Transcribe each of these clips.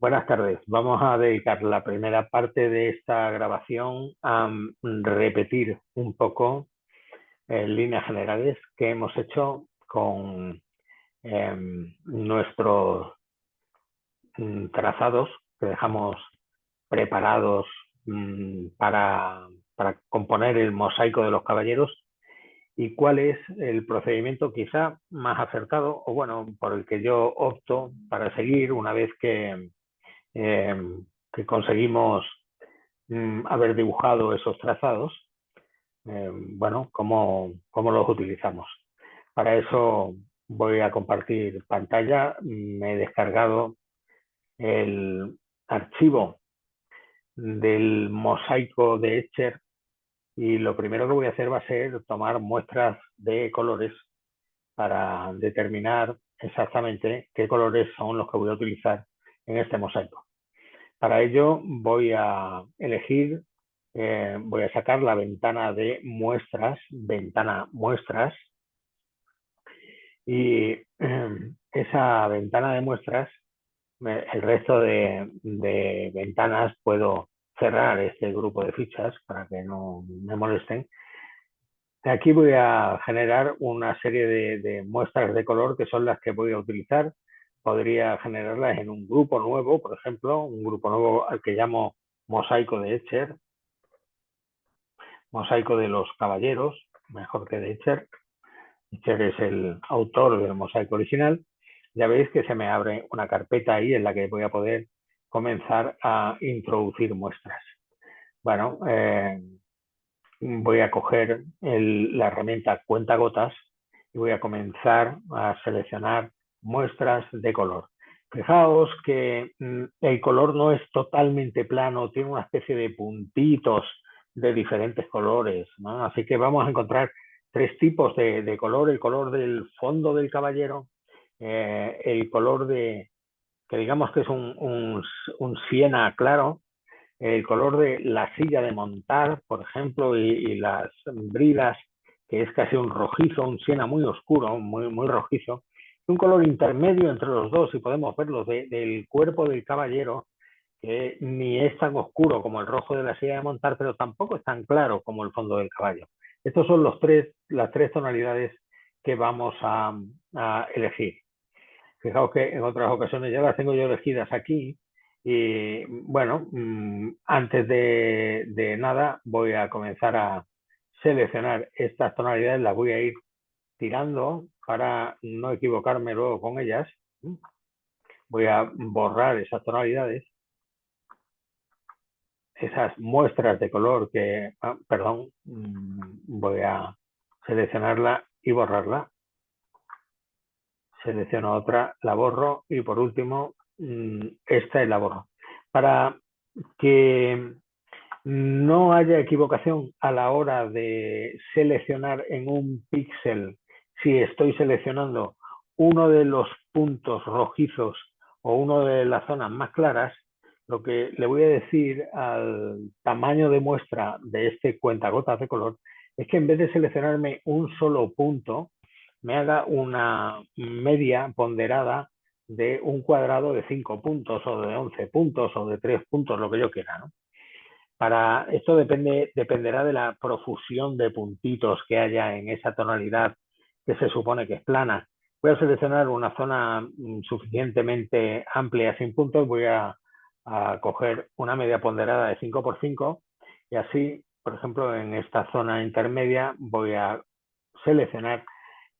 Buenas tardes. Vamos a dedicar la primera parte de esta grabación a repetir un poco en líneas generales que hemos hecho con nuestros trazados que dejamos preparados para componer el mosaico de los caballeros y cuál es el procedimiento quizá más acertado o bueno, por el que yo opto para seguir una vez eh, que conseguimos haber dibujado esos trazados, bueno, cómo los utilizamos. Para eso voy a compartir pantalla. Me he descargado el archivo del mosaico de Escher y lo primero que voy a hacer va a ser tomar muestras de colores para determinar exactamente qué colores son los que voy a utilizar en este mosaico. Para ello voy a elegir, voy a sacar la ventana de muestras, ventana muestras, y esa ventana de muestras, el resto de ventanas puedo cerrar este grupo de fichas para que no me molesten. Aquí voy a generar una serie de muestras de color que son las que voy a utilizar. Podría generarlas en un grupo nuevo, por ejemplo, un grupo nuevo al que llamo mosaico de Escher, mosaico de los caballeros, mejor que de Escher. Escher es el autor del mosaico original. Ya veis que se me abre una carpeta ahí en la que voy a poder comenzar a introducir muestras. Bueno, voy a coger la herramienta cuentagotas y voy a comenzar a seleccionar muestras de color. Fijaos que el color no es totalmente plano, tiene una especie de puntitos de diferentes colores, ¿no? Así que vamos a encontrar tres tipos de color: el color del fondo del caballero, el color que digamos que es un siena claro, el color de la silla de montar, por ejemplo, y las bridas, que es casi un rojizo, un siena muy oscuro, muy rojizo, un color intermedio entre los dos, y podemos verlo del cuerpo del caballero, que ni es tan oscuro como el rojo de la silla de montar, pero tampoco es tan claro como el fondo del caballo. Estos son las tres tonalidades que vamos a elegir. Fijaos que en otras ocasiones ya las tengo yo elegidas aquí y bueno, antes de nada voy a comenzar a seleccionar estas tonalidades, las voy a ir tirando para no equivocarme luego con ellas. Voy a borrar esas tonalidades, esas muestras de color perdón, voy a seleccionarla y borrarla. Selecciono otra, la borro y por último esta y la borro. Para que no haya equivocación a la hora de seleccionar en un píxel, si estoy seleccionando uno de los puntos rojizos o uno de las zonas más claras, lo que le voy a decir al tamaño de muestra de este cuentagotas de color es que en vez de seleccionarme un solo punto, me haga una media ponderada de un cuadrado de 5 puntos o de 11 puntos o de 3 puntos, lo que yo quiera, ¿no? Para esto dependerá de la profusión de puntitos que haya en esa tonalidad que se supone que es plana. Voy a seleccionar una zona suficientemente amplia sin puntos, voy a coger una media ponderada de 5 por 5 y así, por ejemplo, en esta zona intermedia voy a seleccionar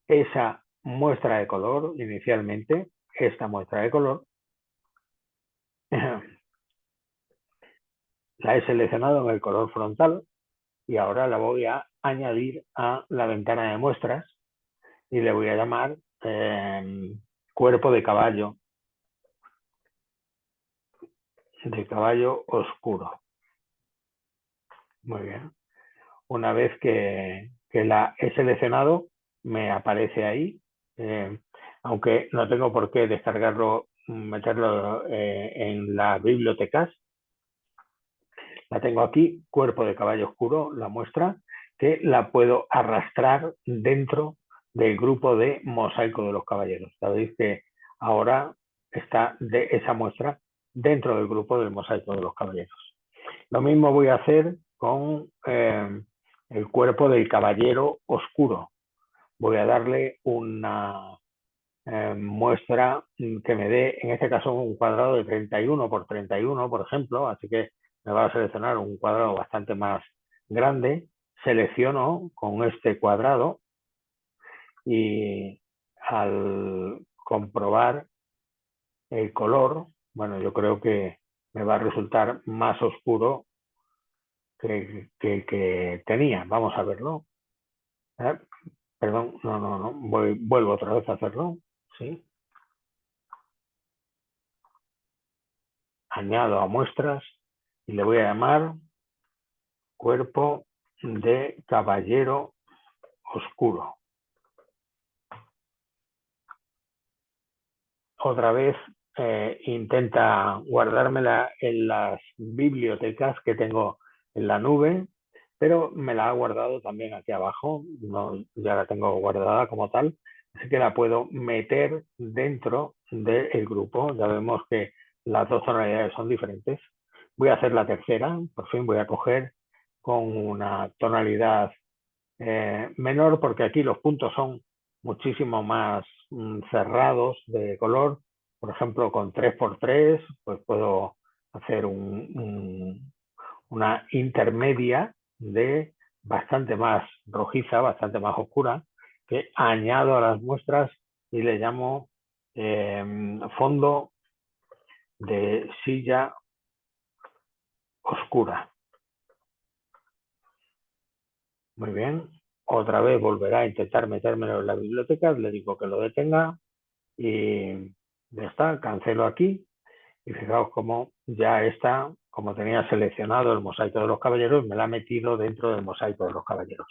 esa muestra de color inicialmente, esta muestra de color. La he seleccionado en el color frontal y ahora la voy a añadir a la ventana de muestras y le voy a llamar cuerpo de caballo oscuro. Muy bien. Una vez que la he seleccionado, me aparece ahí, aunque no tengo por qué descargarlo, meterlo en las bibliotecas. La tengo aquí, cuerpo de caballo oscuro, la muestra, que la puedo arrastrar dentro del grupo de mosaico de los caballeros. Sabéis que ahora está de esa muestra dentro del grupo del mosaico de los caballeros. Lo mismo voy a hacer con el cuerpo del caballero oscuro. Voy a darle una muestra que me dé, en este caso, un cuadrado de 31 por 31, por ejemplo, así que me va a seleccionar un cuadrado bastante más grande. Selecciono con este cuadrado y al comprobar el color, bueno, yo creo que me va a resultar más oscuro que tenía. Vamos a verlo. Perdón, no. Vuelvo otra vez a hacerlo. ¿Sí? Añado a muestras y le voy a llamar cuerpo de caballero oscuro. Otra vez intenta guardármela en las bibliotecas que tengo en la nube, pero me la ha guardado también aquí abajo. No, ya la tengo guardada como tal, así que la puedo meter dentro del grupo. Ya vemos que las dos tonalidades son diferentes. Voy a hacer la tercera, por fin voy a coger con una tonalidad menor, porque aquí los puntos son muchísimo más cerrados de color. Por ejemplo, con 3×3 pues puedo hacer una intermedia de bastante más rojiza, bastante más oscura, que añado a las muestras y le llamo fondo de silla oscura. Muy bien. Otra vez volverá a intentar metérmelo en la biblioteca, le digo que lo detenga y ya está, cancelo aquí. Y fijaos cómo ya está, como tenía seleccionado el mosaico de los caballeros, me la ha metido dentro del mosaico de los caballeros.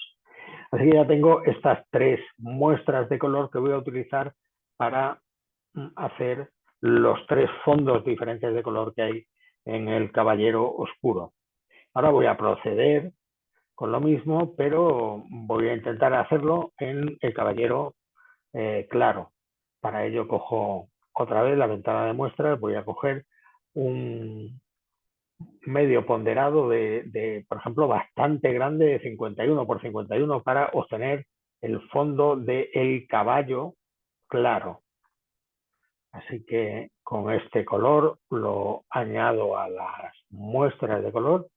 Así que ya tengo estas tres muestras de color que voy a utilizar para hacer los tres fondos diferentes de color que hay en el caballero oscuro. Ahora voy a proceder con lo mismo, pero voy a intentar hacerlo en el caballero claro. Para ello cojo otra vez la ventana de muestras, voy a coger un medio ponderado por ejemplo, bastante grande, de 51 por 51, para obtener el fondo del caballo claro. Así que con este color lo añado a las muestras de color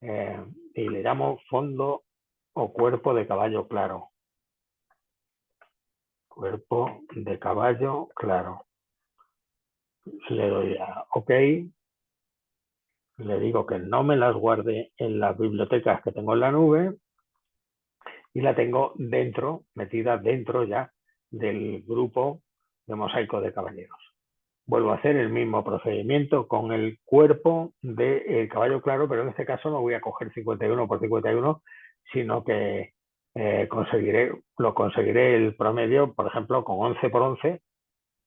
y le llamo fondo o cuerpo de caballo claro. Cuerpo de caballo claro. Le doy a OK. Le digo que no me las guarde en las bibliotecas que tengo en la nube y la tengo dentro, metida dentro ya del grupo de mosaico de caballeros. Vuelvo a hacer el mismo procedimiento con el cuerpo del caballo claro, pero en este caso no voy a coger 51 por 51, sino que conseguiré el promedio, por ejemplo, con 11 por 11,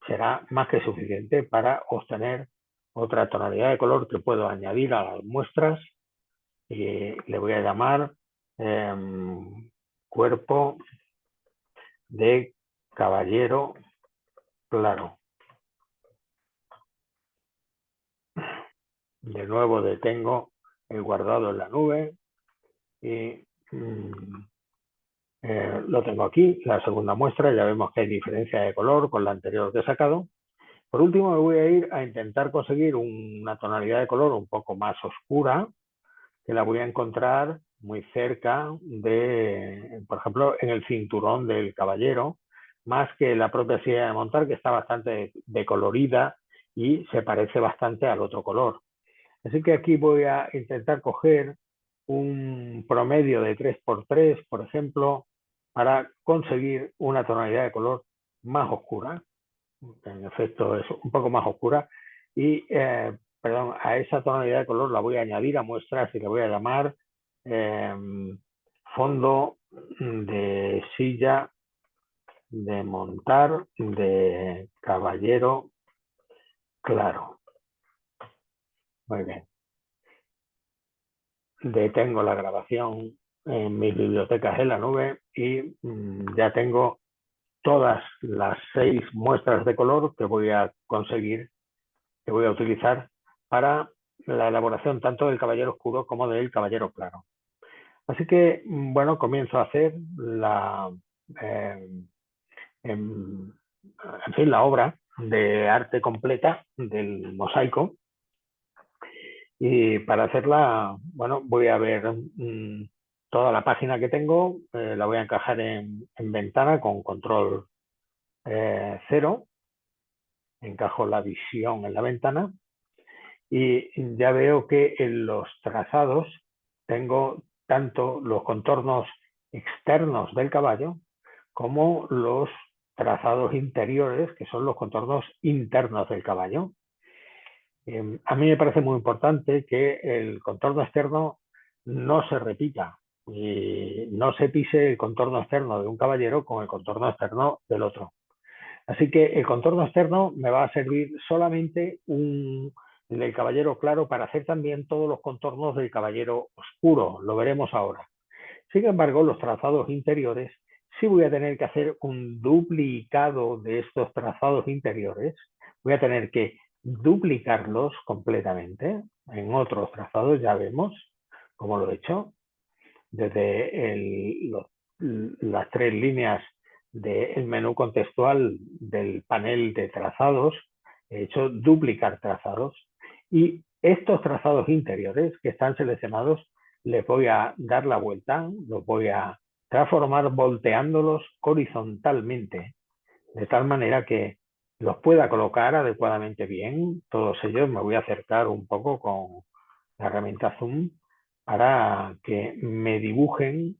será más que suficiente para obtener otra tonalidad de color que puedo añadir a las muestras y le voy a llamar cuerpo de caballero claro. De nuevo detengo el guardado en la nube y lo tengo aquí, la segunda muestra. Ya vemos que hay diferencia de color con la anterior que he sacado. Por último, me voy a ir a intentar conseguir una tonalidad de color un poco más oscura, que la voy a encontrar muy cerca de, por ejemplo, en el cinturón del caballero, más que la propia silla de montar, que está bastante decolorida y se parece bastante al otro color. Así que aquí voy a intentar coger un promedio de 3×3, por ejemplo, para conseguir una tonalidad de color más oscura. En efecto, es un poco más oscura. Y, perdón, a esa tonalidad de color la voy a añadir a muestras y le voy a llamar fondo de silla de montar de caballero claro. Muy bien. Detengo la grabación en mis bibliotecas en la nube y ya tengo todas las 6 muestras de color que voy a conseguir, que voy a utilizar para la elaboración tanto del caballero oscuro como del caballero claro. Así que, bueno, comienzo a hacer eh, en fin, la obra de arte completa del mosaico. Y para hacerla, bueno, voy a ver toda la página que tengo, la voy a encajar en ventana con control 0, encajo la visión en la ventana y ya veo que en los trazados tengo tanto los contornos externos del caballo como los trazados interiores, que son los contornos internos del caballo. A mí me parece muy importante que el contorno externo no se repita y no se pise el contorno externo de un caballero con el contorno externo del otro. Así que el contorno externo me va a servir solamente del caballero claro para hacer también todos los contornos del caballero oscuro. Lo veremos ahora. Sin embargo, los trazados interiores sí voy a tener que hacer un duplicado de estos trazados interiores. Voy a tener que duplicarlos completamente. En otros trazados ya vemos cómo lo he hecho. Desde las 3 líneas del menú contextual del panel de trazados, he hecho duplicar trazados. Y estos trazados interiores que están seleccionados, les voy a dar la vuelta, los voy a transformar volteándolos horizontalmente, de tal manera que los pueda colocar adecuadamente bien. Todos ellos me voy a acercar un poco con la herramienta Zoom para que me dibujen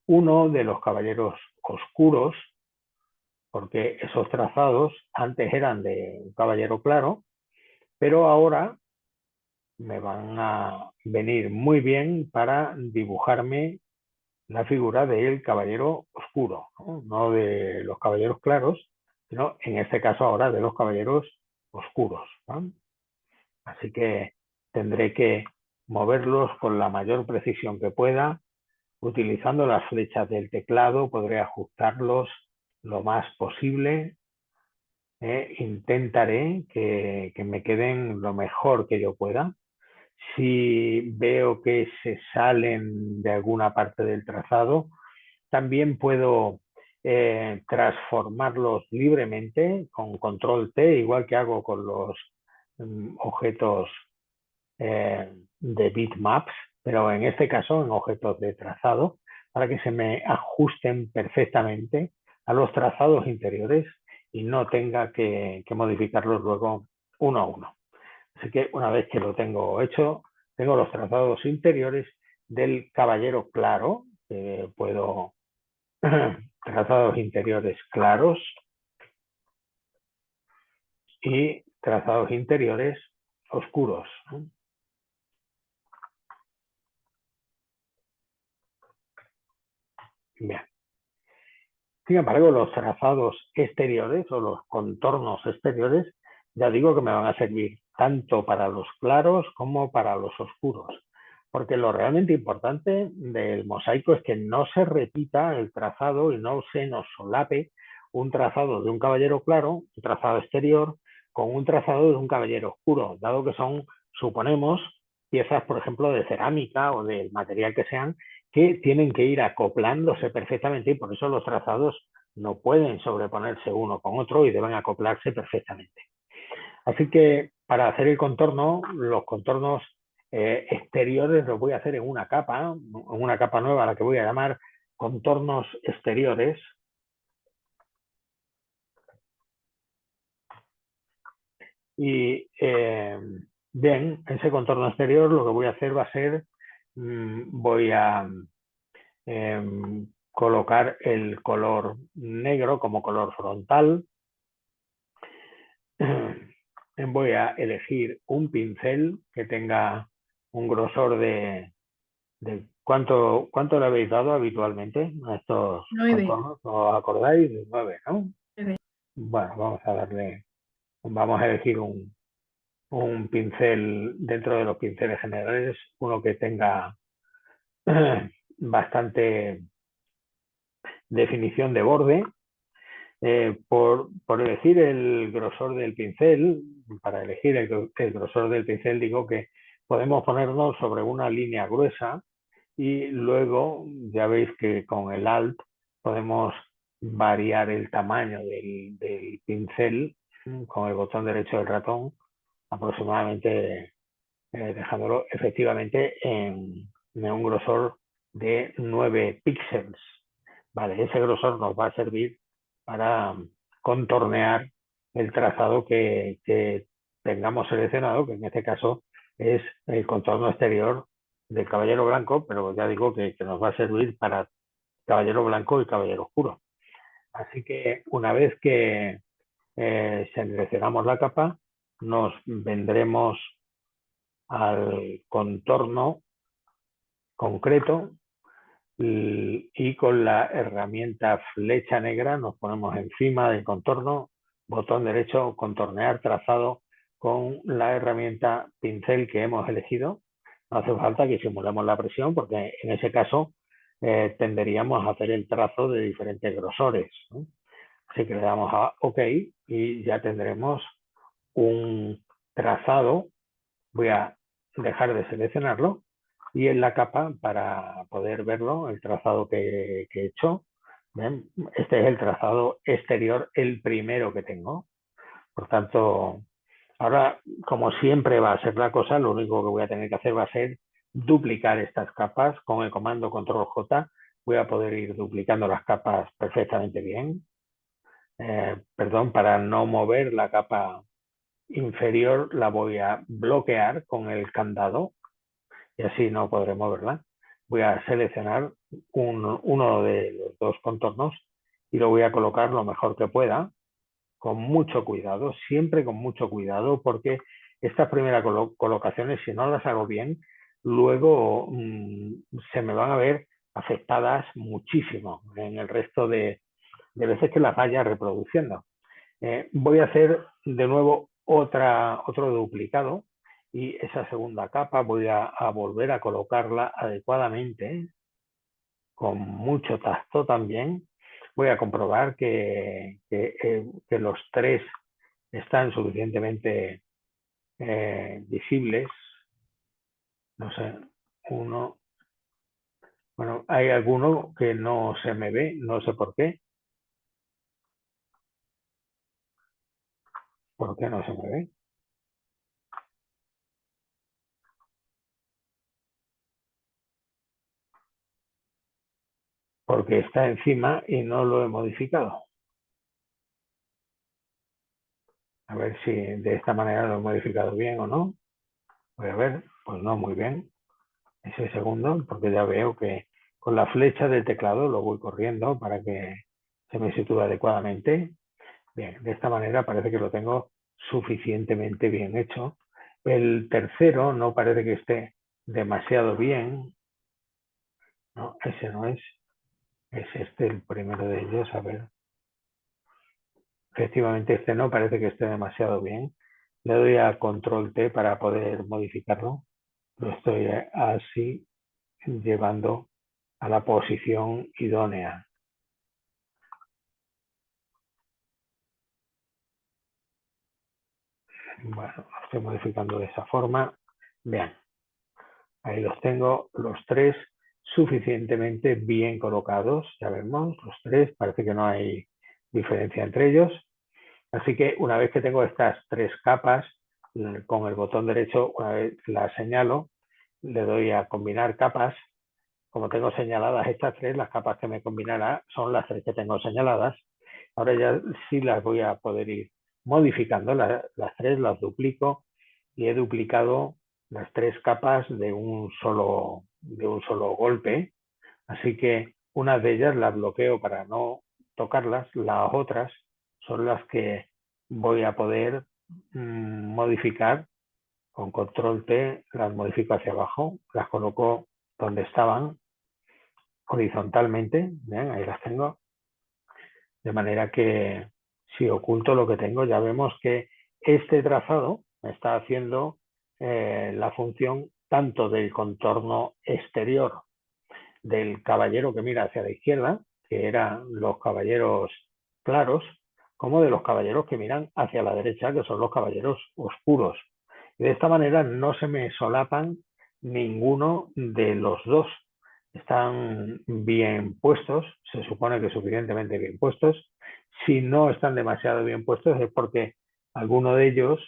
uno de los caballeros oscuros, porque esos trazados antes eran de un caballero claro, pero ahora me van a venir muy bien para dibujarme la figura del caballero oscuro, no de los caballeros claros, sino en este caso ahora de los caballeros oscuros, ¿no? Así que tendré que moverlos con la mayor precisión que pueda. Utilizando las flechas del teclado podré ajustarlos lo más posible. Intentaré que me queden lo mejor que yo pueda. Si veo que se salen de alguna parte del trazado, también puedo transformarlos libremente con control T, igual que hago con los objetos de bitmaps, pero en este caso en objetos de trazado, para que se me ajusten perfectamente a los trazados interiores y no tenga que modificarlos luego uno a uno. Así que una vez que lo tengo hecho, tengo los trazados interiores del caballero claro, puedo trazados interiores claros y trazados interiores oscuros, ¿no? Bien. Sin embargo, los trazados exteriores o los contornos exteriores, ya digo que me van a servir tanto para los claros como para los oscuros. Porque lo realmente importante del mosaico es que no se repita el trazado y no se nos solape un trazado de un caballero claro, un trazado exterior, con un trazado de un caballero oscuro, dado que son, suponemos, piezas, por ejemplo, de cerámica o del material que sean, que tienen que ir acoplándose perfectamente y por eso los trazados no pueden sobreponerse uno con otro y deben acoplarse perfectamente. Así que para hacer el contorno, los contornos exteriores los voy a hacer en una capa nueva a la que voy a llamar contornos exteriores. Y bien, ese contorno exterior lo que voy a hacer va a ser, voy a colocar el color negro como color frontal. Voy a elegir un pincel que tenga un grosor de ¿cuánto le habéis dado habitualmente a estos 9. contornos? ¿Os acordáis? De 9, ¿no? 9. Bueno, vamos a elegir un pincel dentro de los pinceles generales, uno que tenga bastante definición de borde Por elegir el grosor del pincel, para elegir el grosor del pincel, digo que podemos ponernos sobre una línea gruesa y luego ya veis que con el Alt podemos variar el tamaño del pincel con el botón derecho del ratón aproximadamente, dejándolo efectivamente en un grosor de 9 píxeles. Vale, ese grosor nos va a servir para contornear el trazado que tengamos seleccionado, que en este caso es el contorno exterior del caballero blanco, pero ya digo que nos va a servir para caballero blanco y caballero oscuro. Así que una vez que seleccionamos la capa, nos vendremos al contorno concreto y con la herramienta flecha negra nos ponemos encima del contorno, botón derecho, contornear trazado con la herramienta pincel que hemos elegido. No hace falta que simulemos la presión porque en ese caso tenderíamos a hacer el trazo de diferentes grosores, ¿no? Así que le damos a OK y ya tendremos un trazado. Voy a dejar de seleccionarlo y en la capa, para poder verlo, el trazado que he hecho. ¿Ven? Este es el trazado exterior, el primero que tengo. Por tanto, ahora, como siempre va a ser la cosa, lo único que voy a tener que hacer va a ser duplicar estas capas con el comando Control J. Voy a poder ir duplicando las capas perfectamente bien. Perdón, para no mover la capa inferior la voy a bloquear con el candado y así no podré moverla. Voy a seleccionar uno de los dos contornos y lo voy a colocar lo mejor que pueda, con mucho cuidado, siempre con mucho cuidado, porque estas primeras colocaciones, si no las hago bien, luego se me van a ver afectadas muchísimo en el resto de veces que las vaya reproduciendo. Voy a hacer de nuevo otro duplicado y esa segunda capa voy a volver a colocarla adecuadamente, con mucho tacto también. Voy a comprobar que los tres están suficientemente visibles. No sé, uno. Bueno, hay alguno que no se me ve, no sé por qué. ¿Por qué no se me ve? Porque está encima y no lo he modificado. A ver si de esta manera lo he modificado bien o no. Voy a ver, pues no muy bien. Ese segundo, porque ya veo que con la flecha del teclado lo voy corriendo para que se me sitúe adecuadamente. Bien, de esta manera parece que lo tengo suficientemente bien hecho. El tercero no parece que esté demasiado bien. No, ese no es. Es este el primero de ellos. A ver. Efectivamente, este no parece que esté demasiado bien. Le doy a Control T para poder modificarlo. Lo estoy así llevando a la posición idónea. Bueno, lo estoy modificando de esa forma. Vean, ahí los tengo los tres suficientemente bien colocados. Ya vemos, los tres, parece que no hay diferencia entre ellos. Así que una vez que tengo estas tres capas, con el botón derecho, una vez las señalo, le doy a combinar capas. Como tengo señaladas estas tres, las capas que me combinará son las tres que tengo señaladas. Ahora ya sí las voy a poder ir modificando, las tres las duplico y he duplicado las tres capas de un solo golpe. Así que una de ellas las bloqueo para no tocarlas, las otras son las que voy a poder modificar con Control T, las modifico hacia abajo, las coloco donde estaban horizontalmente. ¿Ven? Ahí las tengo, de manera que si oculto lo que tengo, ya vemos que este trazado me está haciendo la función tanto del contorno exterior del caballero que mira hacia la izquierda, que eran los caballeros claros como de los caballeros que miran hacia la derecha, que son los caballeros oscuros. Y de esta manera no se me solapan ninguno de los dos. Están bien puestos, se supone que suficientemente bien puestos. Si no están demasiado bien puestos es porque alguno de ellos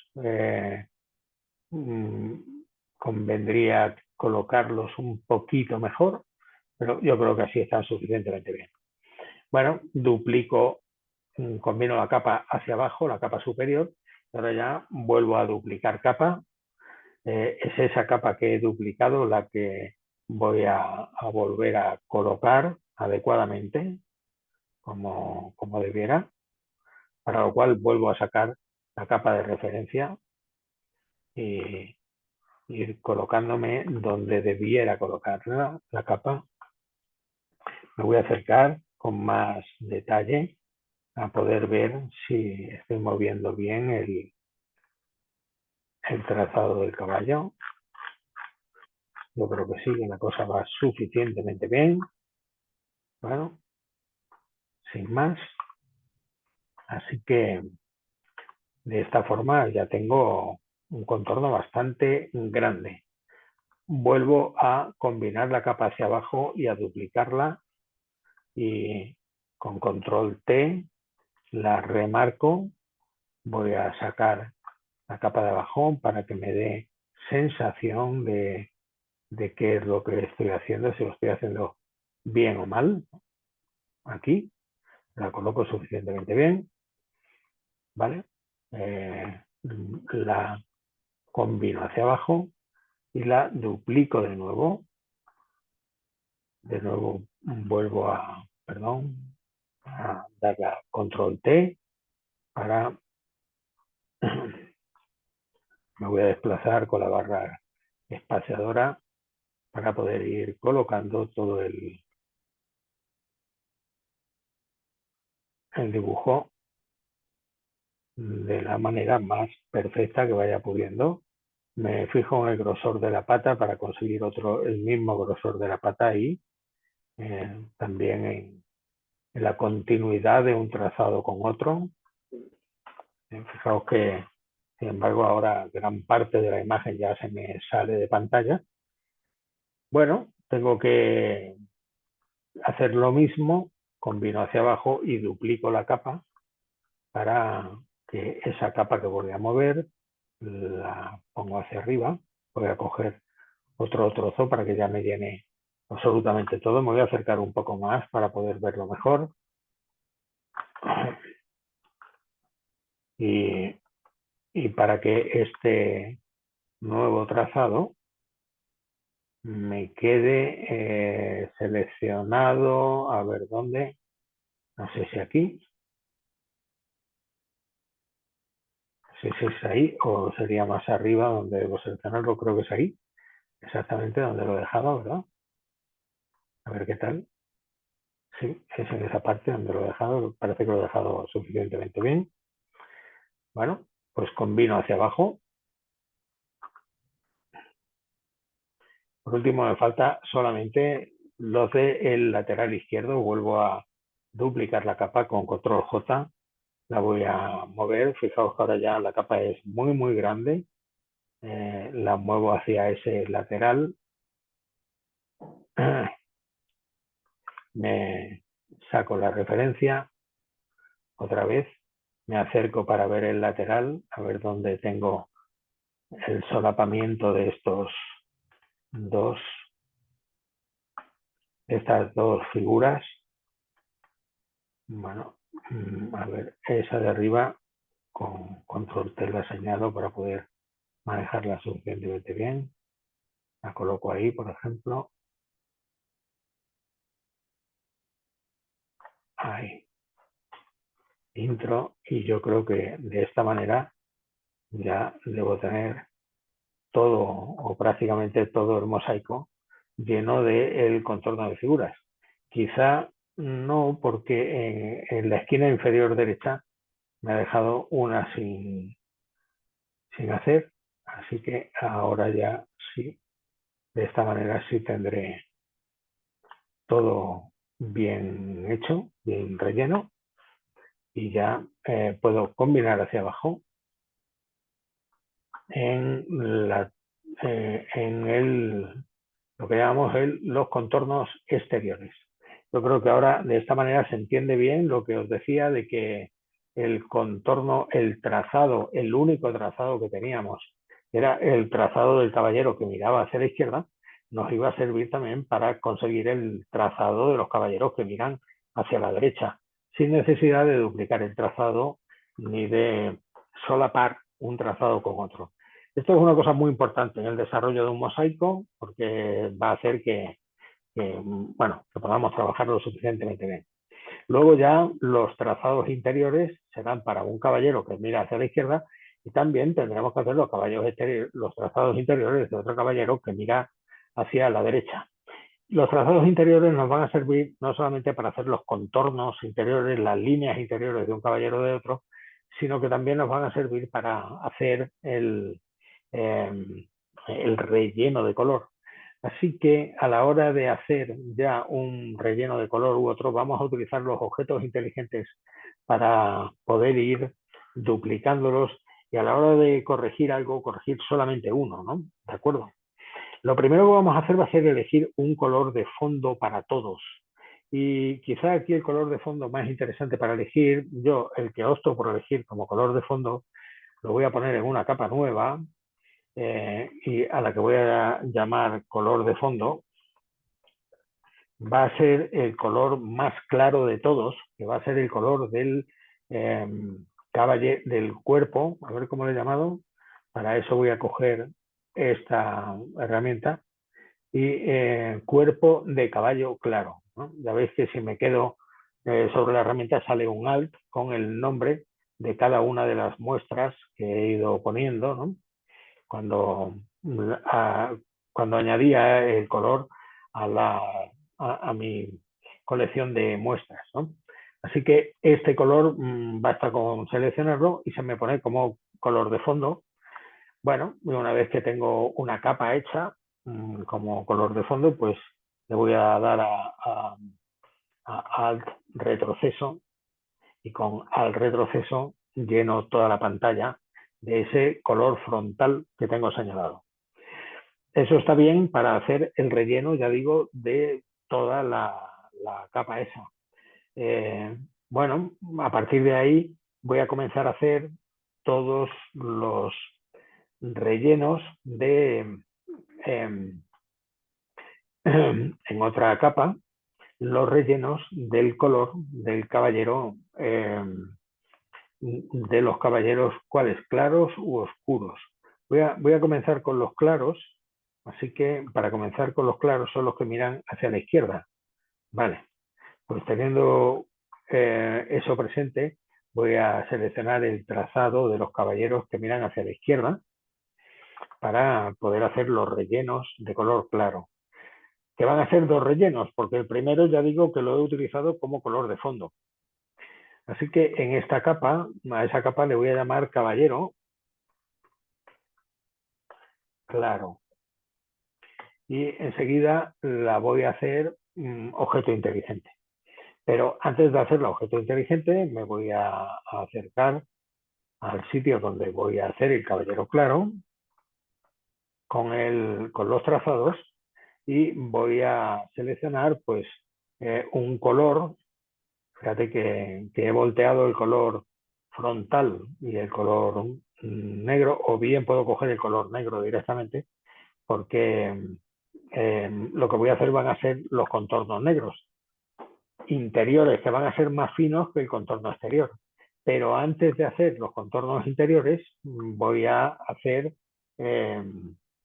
convendría colocarlos un poquito mejor, pero yo creo que así están suficientemente bien. Bueno, duplico, combino la capa hacia abajo, la capa superior, y ahora ya vuelvo a duplicar capa. Es esa capa que he duplicado la que voy a volver a colocar adecuadamente, como debiera, para lo cual vuelvo a sacar la capa de referencia y ir colocándome donde debiera colocar la capa. Me voy a acercar con más detalle a poder ver si estoy moviendo bien el trazado del caballo. Yo creo que sí, que la cosa va suficientemente bien. Bueno, sin más. Así que de esta forma ya tengo un contorno bastante grande. Vuelvo a combinar la capa hacia abajo y a duplicarla y con control T la remarco. Voy a sacar la capa de abajo para que me dé sensación de qué es lo que estoy haciendo, si lo estoy haciendo bien o mal. Aquí la coloco suficientemente bien, ¿vale? La combino hacia abajo y la duplico de nuevo. De nuevo vuelvo a, a darle a control T para me voy a desplazar con la barra espaciadora para poder ir colocando todo el dibujo de la manera más perfecta que vaya pudiendo. Me fijo en el grosor de la pata para conseguir el mismo grosor de la pata ahí. También en la continuidad de un trazado con otro. Fijaos que, sin embargo, ahora gran parte de la imagen ya se me sale de pantalla. Bueno, tengo que hacer lo mismo, combino hacia abajo y duplico la capa para que esa capa que voy a mover la pongo hacia arriba. Voy a coger otro trozo para que ya me llene absolutamente todo. Me voy a acercar un poco más para poder verlo mejor. Y para que este nuevo trazado me quede seleccionado, a ver dónde, no sé si aquí, no sé si es ahí o sería más arriba donde debo seleccionarlo, creo que es ahí, exactamente donde lo he dejado, ¿verdad? A ver qué tal. Sí, es en esa parte donde lo he dejado, parece que lo he dejado suficientemente bien. Bueno, pues combino hacia abajo. Por último, me falta solamente los del lateral izquierdo. Vuelvo a duplicar la capa con control J. La voy a mover. Fijaos que ahora ya la capa es muy grande. La muevo hacia ese lateral. Me saco la referencia. Otra vez me acerco para ver el lateral, a ver dónde tengo el solapamiento de estas dos figuras. Bueno, a ver, esa de arriba con control T la señalo para poder manejarla suficientemente bien. La coloco ahí, por ejemplo. Ahí. Intro. Y yo creo que de esta manera ya debo tener todo o prácticamente todo el mosaico lleno del contorno de figuras. Quizá no, porque en la esquina inferior derecha me ha dejado una sin hacer, así que ahora ya sí, de esta manera sí tendré todo bien hecho, bien relleno, y ya puedo combinar hacia abajo en, lo que llamamos los contornos exteriores. Yo creo que ahora de esta manera se entiende bien lo que os decía de que el contorno, el trazado, el único trazado que teníamos era el trazado del caballero que miraba hacia la izquierda, nos iba a servir también para conseguir el trazado de los caballeros que miran hacia la derecha, sin necesidad de duplicar el trazado ni de solapar un trazado con otro. Esto es una cosa muy importante en el desarrollo de un mosaico porque va a hacer bueno, que podamos trabajar lo suficientemente bien. Luego ya los trazados interiores serán para un caballero que mira hacia la izquierda y también tendremos que hacer los trazados interiores de otro caballero que mira hacia la derecha. Los trazados interiores nos van a servir no solamente para hacer los contornos interiores, las líneas interiores de un caballero de otro, sino que también nos van a servir para hacer el relleno de color. Así que a la hora de hacer ya un relleno de color u otro, vamos a utilizar los objetos inteligentes para poder ir duplicándolos y a la hora de corregir algo, corregir solamente uno, ¿no? ¿De acuerdo? Lo primero que vamos a hacer va a ser elegir un color de fondo para todos. Y quizá aquí el color de fondo más interesante para elegir, yo el que opto por elegir como color de fondo, lo voy a poner en una capa nueva y a la que voy a llamar color de fondo, va a ser el color más claro de todos, que va a ser el color del del cuerpo, a ver cómo lo he llamado. Para eso voy a coger esta herramienta y cuerpo de caballo claro, ¿no? Ya veis que si me quedo sobre la herramienta sale un alt con el nombre de cada una de las muestras que he ido poniendo, ¿no? Cuando, a, cuando añadía el color a mi colección de muestras, ¿no? Así que este color basta con seleccionarlo y se me pone como color de fondo. Bueno, una vez que tengo una capa hecha como color de fondo, pues le voy a dar a Alt retroceso y con Alt retroceso lleno toda la pantalla de ese color frontal que tengo señalado. Eso está bien para hacer el relleno, ya digo, de toda la capa esa. Bueno, a partir de ahí voy a comenzar a hacer todos los rellenos en otra capa, los rellenos del color del caballero, de los caballeros, ¿cuáles? ¿Claros u oscuros? Voy a comenzar con los claros, así que para comenzar con los claros son los que miran hacia la izquierda. Vale, pues teniendo eso presente, voy a seleccionar el trazado de los caballeros que miran hacia la izquierda para poder hacer los rellenos de color claro. Que van a ser dos rellenos, porque el primero ya digo que lo he utilizado como color de fondo. Así que en esta capa, a esa capa le voy a llamar caballero claro. Y enseguida la voy a hacer objeto inteligente. Pero antes de hacerla objeto inteligente, me voy a acercar al sitio donde voy a hacer el caballero claro con los trazados y voy a seleccionar pues un color. Fíjate que he volteado el color frontal y el color negro, o bien puedo coger el color negro directamente, porque lo que voy a hacer van a ser los contornos negros interiores, que van a ser más finos que el contorno exterior. Pero antes de hacer los contornos interiores, voy a hacer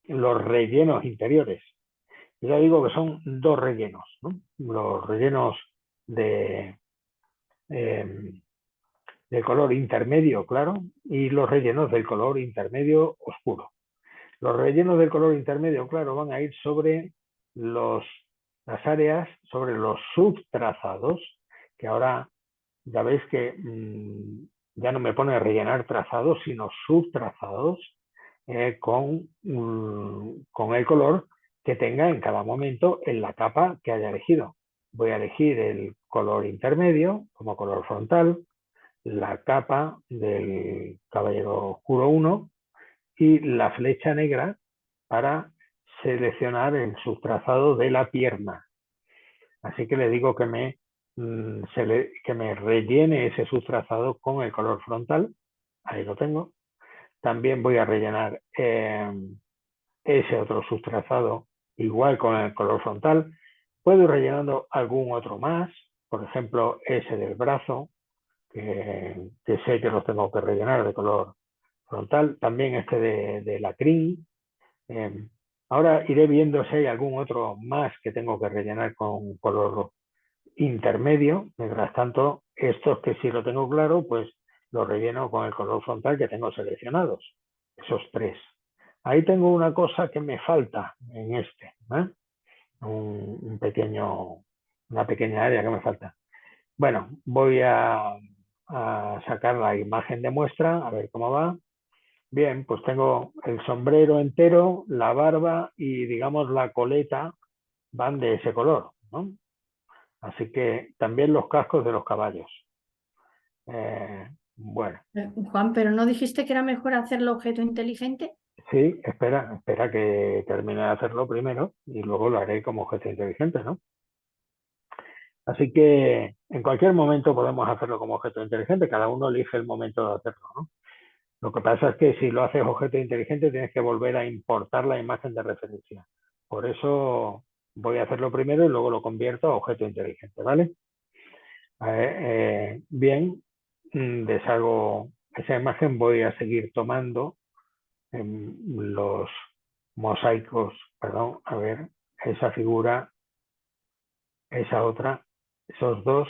los rellenos interiores. Yo ya digo que son dos rellenos, ¿no? Los rellenos de color intermedio claro y los rellenos del color intermedio oscuro. Los rellenos del color intermedio claro van a ir sobre las áreas, sobre los subtrazados, que ahora ya veis que ya no me pone rellenar trazados, sino subtrazados con el color que tenga en cada momento en la capa que haya elegido. Voy a elegir el color intermedio como color frontal, la capa del caballero oscuro 1 y la flecha negra para seleccionar el subtrazado de la pierna. Así que le digo que que me rellene ese subtrazado con el color frontal. Ahí lo tengo. También voy a rellenar ese otro subtrazado igual con el color frontal. Puedo ir rellenando algún otro más, por ejemplo, ese del brazo, que sé que los tengo que rellenar de color frontal. También este de la crin. Ahora iré viendo si hay algún otro más que tengo que rellenar con color intermedio. Mientras tanto, estos que sí lo tengo claro, pues los relleno con el color frontal que tengo seleccionados. Esos tres. Ahí tengo una cosa que me falta en este. Una pequeña área que me falta. Bueno, voy a sacar la imagen de muestra, a ver cómo va. Bien, pues tengo el sombrero entero, la barba y digamos la coleta van de ese color, ¿no? Así que también los cascos de los caballos. Bueno, Juan, pero ¿no dijiste que era mejor hacer el objeto inteligente? sí, espera que termine de hacerlo primero y luego lo haré como objeto inteligente, ¿no? Así que en cualquier momento podemos hacerlo como objeto inteligente, cada uno elige el momento de hacerlo, ¿no? Lo que pasa es que si lo haces objeto inteligente tienes que volver a importar la imagen de referencia. Por eso voy a hacerlo primero y luego lo convierto a objeto inteligente, ¿vale? Bien, deshago esa imagen, voy a seguir tomando los mosaicos, perdón, a ver, esa figura, esa otra, esos dos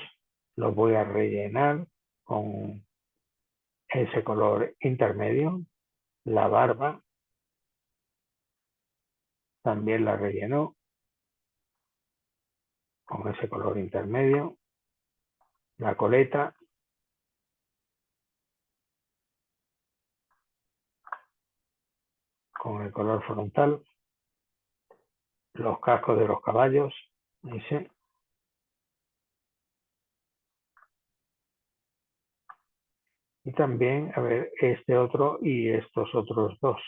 los voy a rellenar con ese color intermedio. La barba también la rellenó con ese color intermedio. La coleta con el color frontal. Los cascos de los caballos, ese. Y también, a ver, este otro y estos otros dos.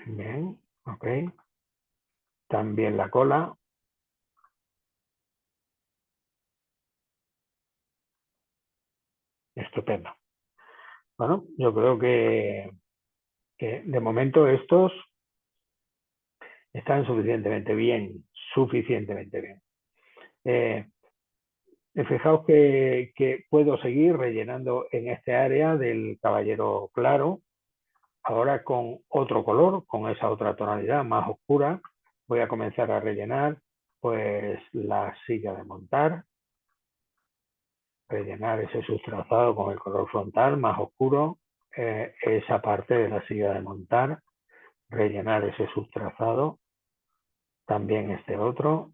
Bien, ok. También la cola. Estupendo. Bueno, yo creo que de momento estos están suficientemente bien, suficientemente bien. Fijaos que puedo seguir rellenando en este área del caballero claro, ahora con otro color, con esa otra tonalidad más oscura. Voy a comenzar a rellenar pues la silla de montar, rellenar ese subtrazado con el color frontal más oscuro, esa parte de la silla de montar, rellenar ese subtrazado, también este otro,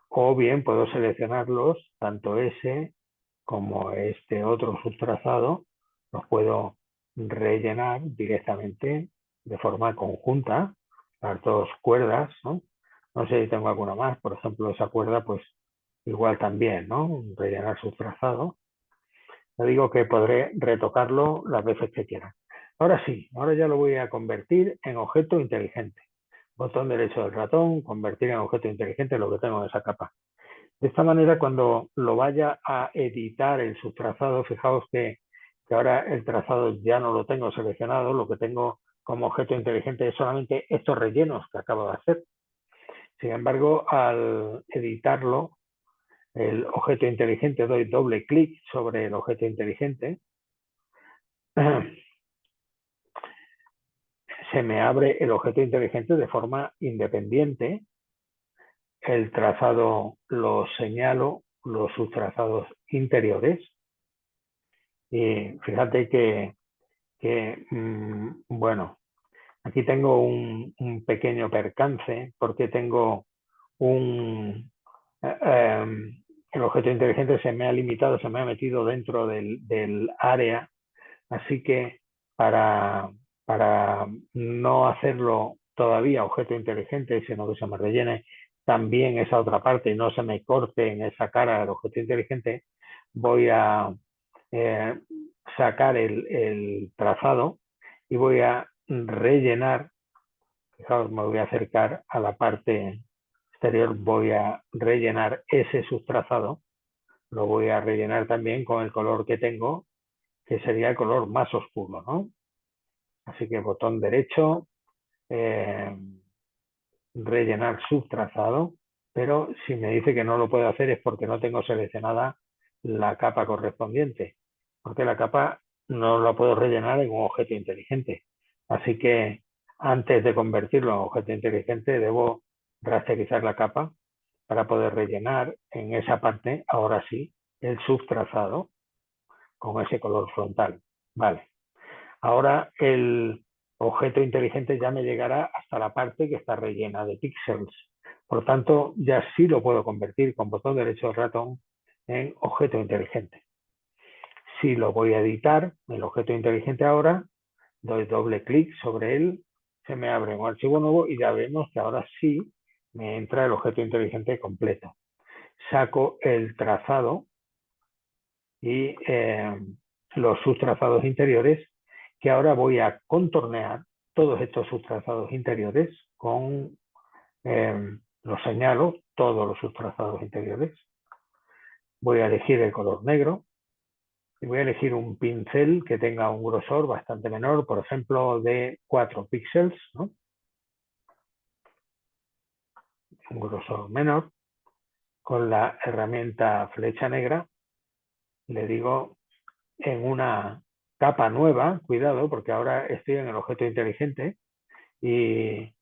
o bien puedo seleccionarlos, tanto ese como este otro subtrazado, los puedo rellenar directamente de forma conjunta, las dos cuerdas, ¿no? No sé si tengo alguna más, por ejemplo, esa cuerda, pues igual también, ¿no? Rellenar subtrazado. Le digo que podré retocarlo las veces que quiera. Ahora sí, ahora ya lo voy a convertir en objeto inteligente. Botón derecho del ratón, convertir en objeto inteligente lo que tengo en esa capa. De esta manera, cuando lo vaya a editar el subtrazado, fijaos que ahora el trazado ya no lo tengo seleccionado, lo que tengo como objeto inteligente es solamente estos rellenos que acabo de hacer. Sin embargo, al editarlo, el objeto inteligente, doy doble clic sobre el objeto inteligente, se me abre el objeto inteligente de forma independiente. El trazado lo señalo, los subtrazados interiores. Y fíjate bueno, aquí tengo un pequeño percance porque tengo un... el objeto inteligente se me ha limitado, se me ha metido dentro del área. Así que para no hacerlo todavía objeto inteligente, sino que se me rellene también esa otra parte y no se me corte en esa cara del objeto inteligente, voy a sacar el trazado y voy a rellenar. Fijaos, me voy a acercar a la parte exterior, voy a rellenar ese subtrazado, lo voy a rellenar también con el color que tengo, que sería el color más oscuro, ¿no? Así que botón derecho, rellenar subtrazado, pero si me dice que no lo puedo hacer es porque no tengo seleccionada la capa correspondiente, porque la capa no la puedo rellenar en un objeto inteligente. Así que antes de convertirlo en objeto inteligente debo rasterizar la capa para poder rellenar en esa parte, ahora sí, el subtrazado con ese color frontal. Vale. Ahora el objeto inteligente ya me llegará hasta la parte que está rellena de píxeles. Por tanto, ya sí lo puedo convertir con botón derecho del ratón en objeto inteligente. Si lo voy a editar, el objeto inteligente ahora, doy doble clic sobre él, se me abre un archivo nuevo y ya vemos que ahora sí me entra el objeto inteligente completo. Saco el trazado y los subtrazados interiores, que ahora voy a contornear todos estos subtrazados interiores con, los señalo, todos los subtrazados interiores. Voy a elegir el color negro y voy a elegir un pincel que tenga un grosor bastante menor, por ejemplo, de 4 píxeles, ¿no? Un grosor menor. Con la herramienta flecha negra le digo en una capa nueva, cuidado, porque ahora estoy en el objeto inteligente y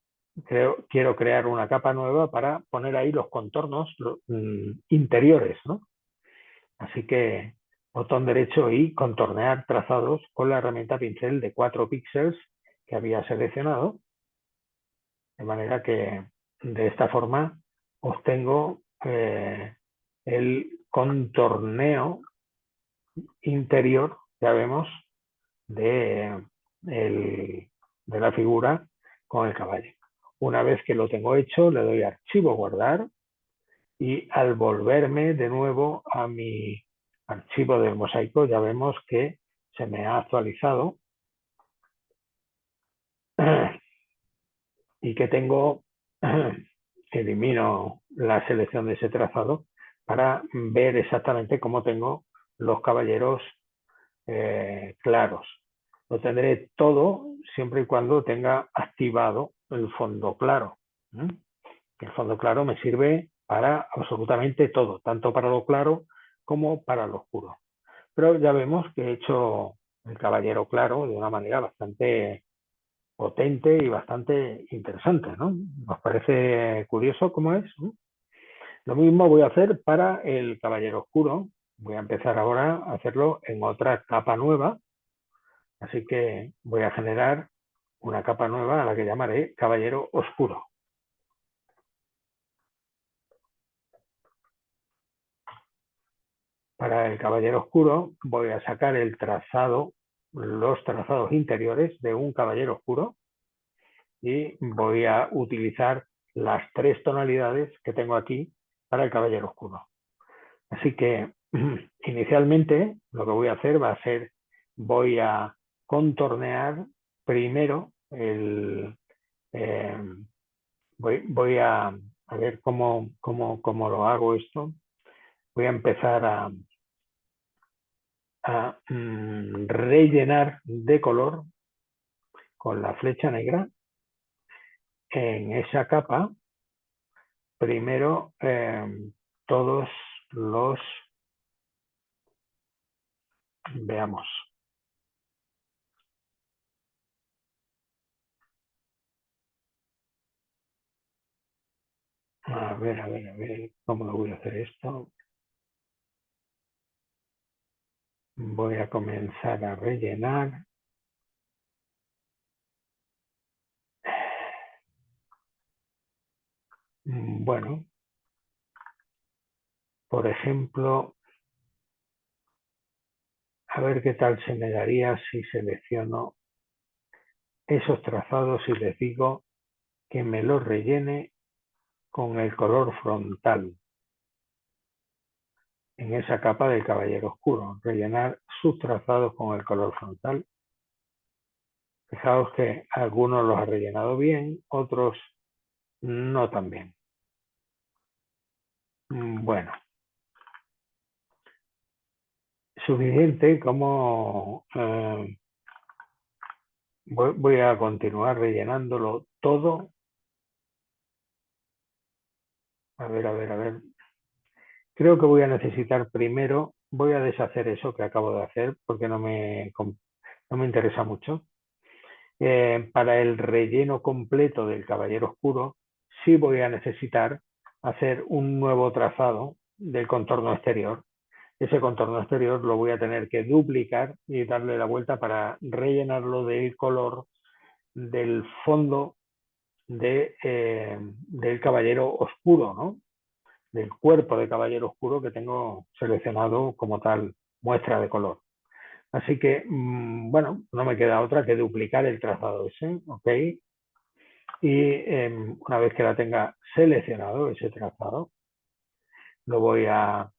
quiero crear una capa nueva para poner ahí los contornos interiores, ¿no? Así que botón derecho y contornear trazados con la herramienta pincel de 4 píxeles que había seleccionado, de manera que de esta forma obtengo el contorneo interior, ya vemos, de, de la figura con el caballo. Una vez que lo tengo hecho, le doy archivo guardar y al volverme de nuevo a mi archivo del mosaico ya vemos que se me ha actualizado y que tengo, elimino la selección de ese trazado para ver exactamente cómo tengo los caballeros claros. Lo tendré todo siempre y cuando tenga activado el fondo claro. El fondo claro me sirve para absolutamente todo, tanto para lo claro como para lo oscuro. Pero ya vemos que he hecho el caballero claro de una manera bastante potente y bastante interesante, ¿no? ¿Nos parece curioso cómo es? Lo mismo voy a hacer para el caballero oscuro. Voy a empezar ahora a hacerlo en otra capa nueva. Así que voy a generar una capa nueva a la que llamaré caballero oscuro. Para el caballero oscuro voy a sacar el trazado, los trazados interiores de un caballero oscuro y voy a utilizar las 3 tonalidades que tengo aquí para el caballero oscuro. Así que inicialmente lo que voy a hacer va a ser, voy a contornear primero voy a ver cómo lo hago esto. Voy a empezar a rellenar de color con la flecha negra en esa capa primero todos los, veamos, a ver cómo lo voy a hacer esto. Voy a comenzar a rellenar. Bueno, por ejemplo, a ver qué tal se me daría si selecciono esos trazados y les digo que me lo rellene con el color frontal en esa capa del caballero oscuro. Rellenar sus trazados con el color frontal. Fijaos que algunos los ha rellenado bien, otros no tan bien. Bueno, suficiente como voy a continuar rellenándolo todo. A ver. Creo que voy a necesitar primero, voy a deshacer eso que acabo de hacer porque no me interesa mucho. Para el relleno completo del caballero oscuro, sí voy a necesitar hacer un nuevo trazado del contorno exterior. Ese contorno exterior lo voy a tener que duplicar y darle la vuelta para rellenarlo del color del fondo del caballero oscuro, ¿no? Del cuerpo de caballero oscuro que tengo seleccionado como tal muestra de color. Así que, bueno, no me queda otra que duplicar el trazado ese, ¿ok? Y una vez que la tenga seleccionado ese trazado, lo voy a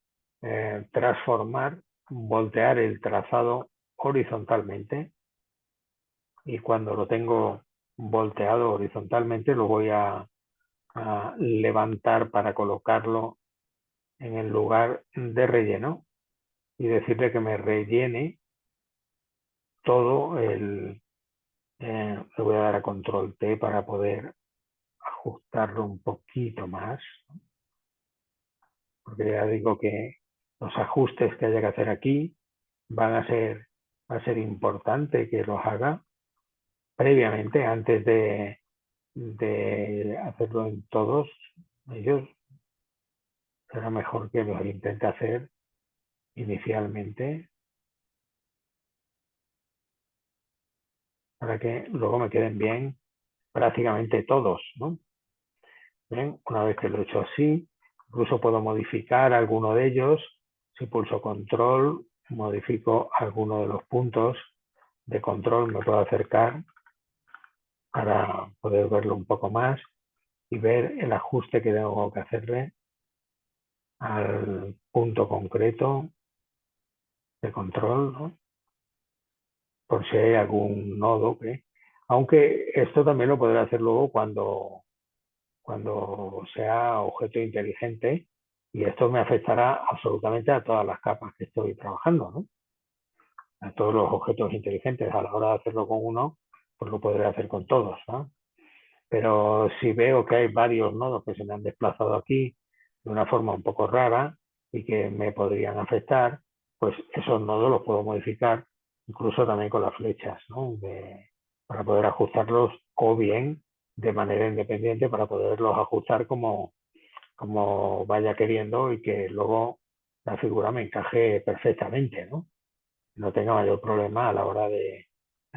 transformar, voltear el trazado horizontalmente, y cuando lo tengo volteado horizontalmente lo voy a levantar para colocarlo en el lugar de relleno y decirle que me rellene todo el... le voy a dar a control T para poder ajustarlo un poquito más, porque ya digo que los ajustes que haya que hacer aquí va a ser importante que los haga previamente, antes de hacerlo en todos ellos. Será mejor que los intente hacer inicialmente para que luego me queden bien prácticamente todos, ¿no? Bien, una vez que lo he hecho así, incluso puedo modificar alguno de ellos. Si pulso control, modifico alguno de los puntos de control, me puedo acercar para poder verlo un poco más y ver el ajuste que tengo que hacerle al punto concreto de control, ¿no? Por si hay algún nodo que... Aunque esto también lo podré hacer luego cuando sea objeto inteligente, y esto me afectará absolutamente a todas las capas que estoy trabajando, ¿no? A todos los objetos inteligentes. A la hora de hacerlo con uno, pues lo podré hacer con todos, ¿no? Pero si veo que hay varios nodos que se me han desplazado aquí de una forma un poco rara y que me podrían afectar, pues esos nodos los puedo modificar, incluso también con las flechas, ¿no? Para poder ajustarlos, o bien de manera independiente para poderlos ajustar como vaya queriendo, y que luego la figura me encaje perfectamente, ¿no? No tenga mayor problema a la hora de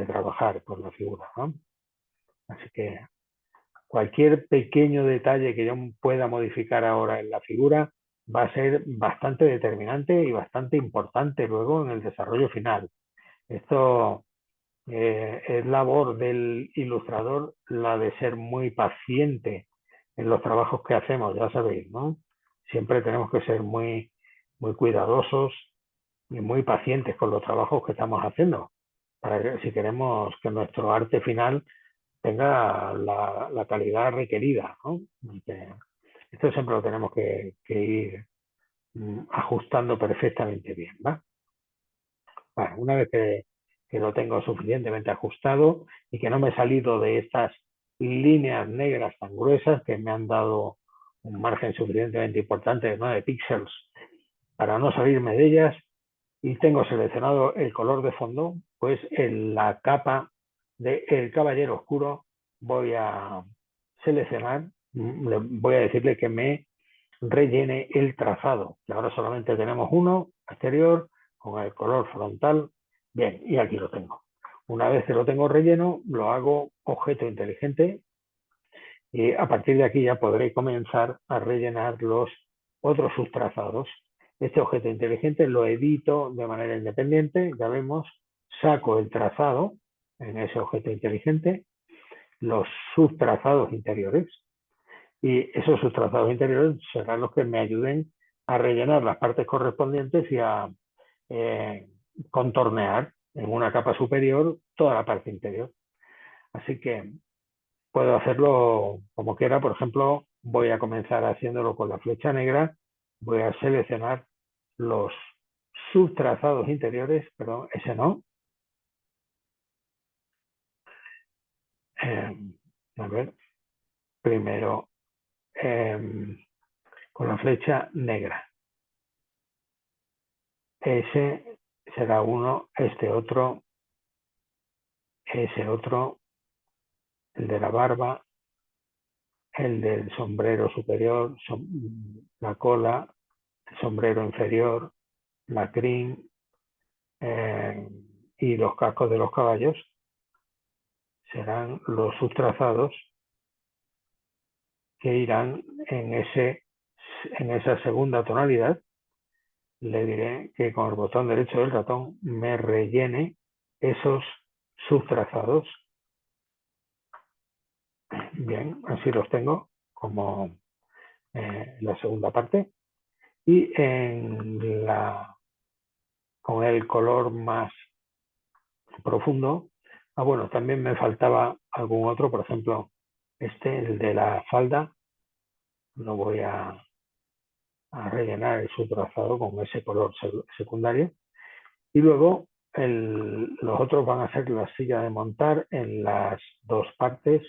trabajar con la figura, ¿no? Así que cualquier pequeño detalle que yo pueda modificar ahora en la figura va a ser bastante determinante y bastante importante luego en el desarrollo final. Esto es labor del ilustrador, la de ser muy paciente en los trabajos que hacemos, ya sabéis, ¿no? Siempre tenemos que ser muy cuidadosos y muy pacientes con los trabajos que estamos haciendo, para que, si queremos que nuestro arte final tenga la calidad requerida, ¿no? Esto siempre lo tenemos que ir ajustando perfectamente bien, ¿va? Bueno, una vez que lo tengo suficientemente ajustado y que no me he salido de estas líneas negras tan gruesas que me han dado un margen suficientemente importante de 9 píxeles para no salirme de ellas, y tengo seleccionado el color de fondo, pues en la capa del caballero oscuro voy a seleccionar, voy a decirle que me rellene el trazado, que ahora solamente tenemos uno exterior con el color frontal. Bien, y aquí lo tengo. Una vez que lo tengo relleno, lo hago objeto inteligente, y a partir de aquí ya podré comenzar a rellenar los otros subtrazados. Este objeto inteligente lo edito de manera independiente, ya vemos, saco el trazado en ese objeto inteligente, los subtrazados interiores. Y esos subtrazados interiores serán los que me ayuden a rellenar las partes correspondientes y a contornear en una capa superior toda la parte interior. Así que puedo hacerlo como quiera. Por ejemplo, voy a comenzar haciéndolo con la flecha negra. Voy a seleccionar los subtrazados interiores, perdón, ese no. A ver, primero con la flecha negra. Ese será uno, este otro, ese otro, el de la barba, el del sombrero superior, la cola, el sombrero inferior, la crin y los cascos de los caballos serán los subtrazados que irán en esa segunda tonalidad. Le diré que con el botón derecho del ratón me rellene esos subtrazados. Bien, así los tengo como la segunda parte. Y con el color más profundo, bueno, también me faltaba algún otro, por ejemplo, el de la falda, lo voy a rellenar el subtrazado con ese color secundario. Y luego los otros van a ser la silla de montar en las dos partes,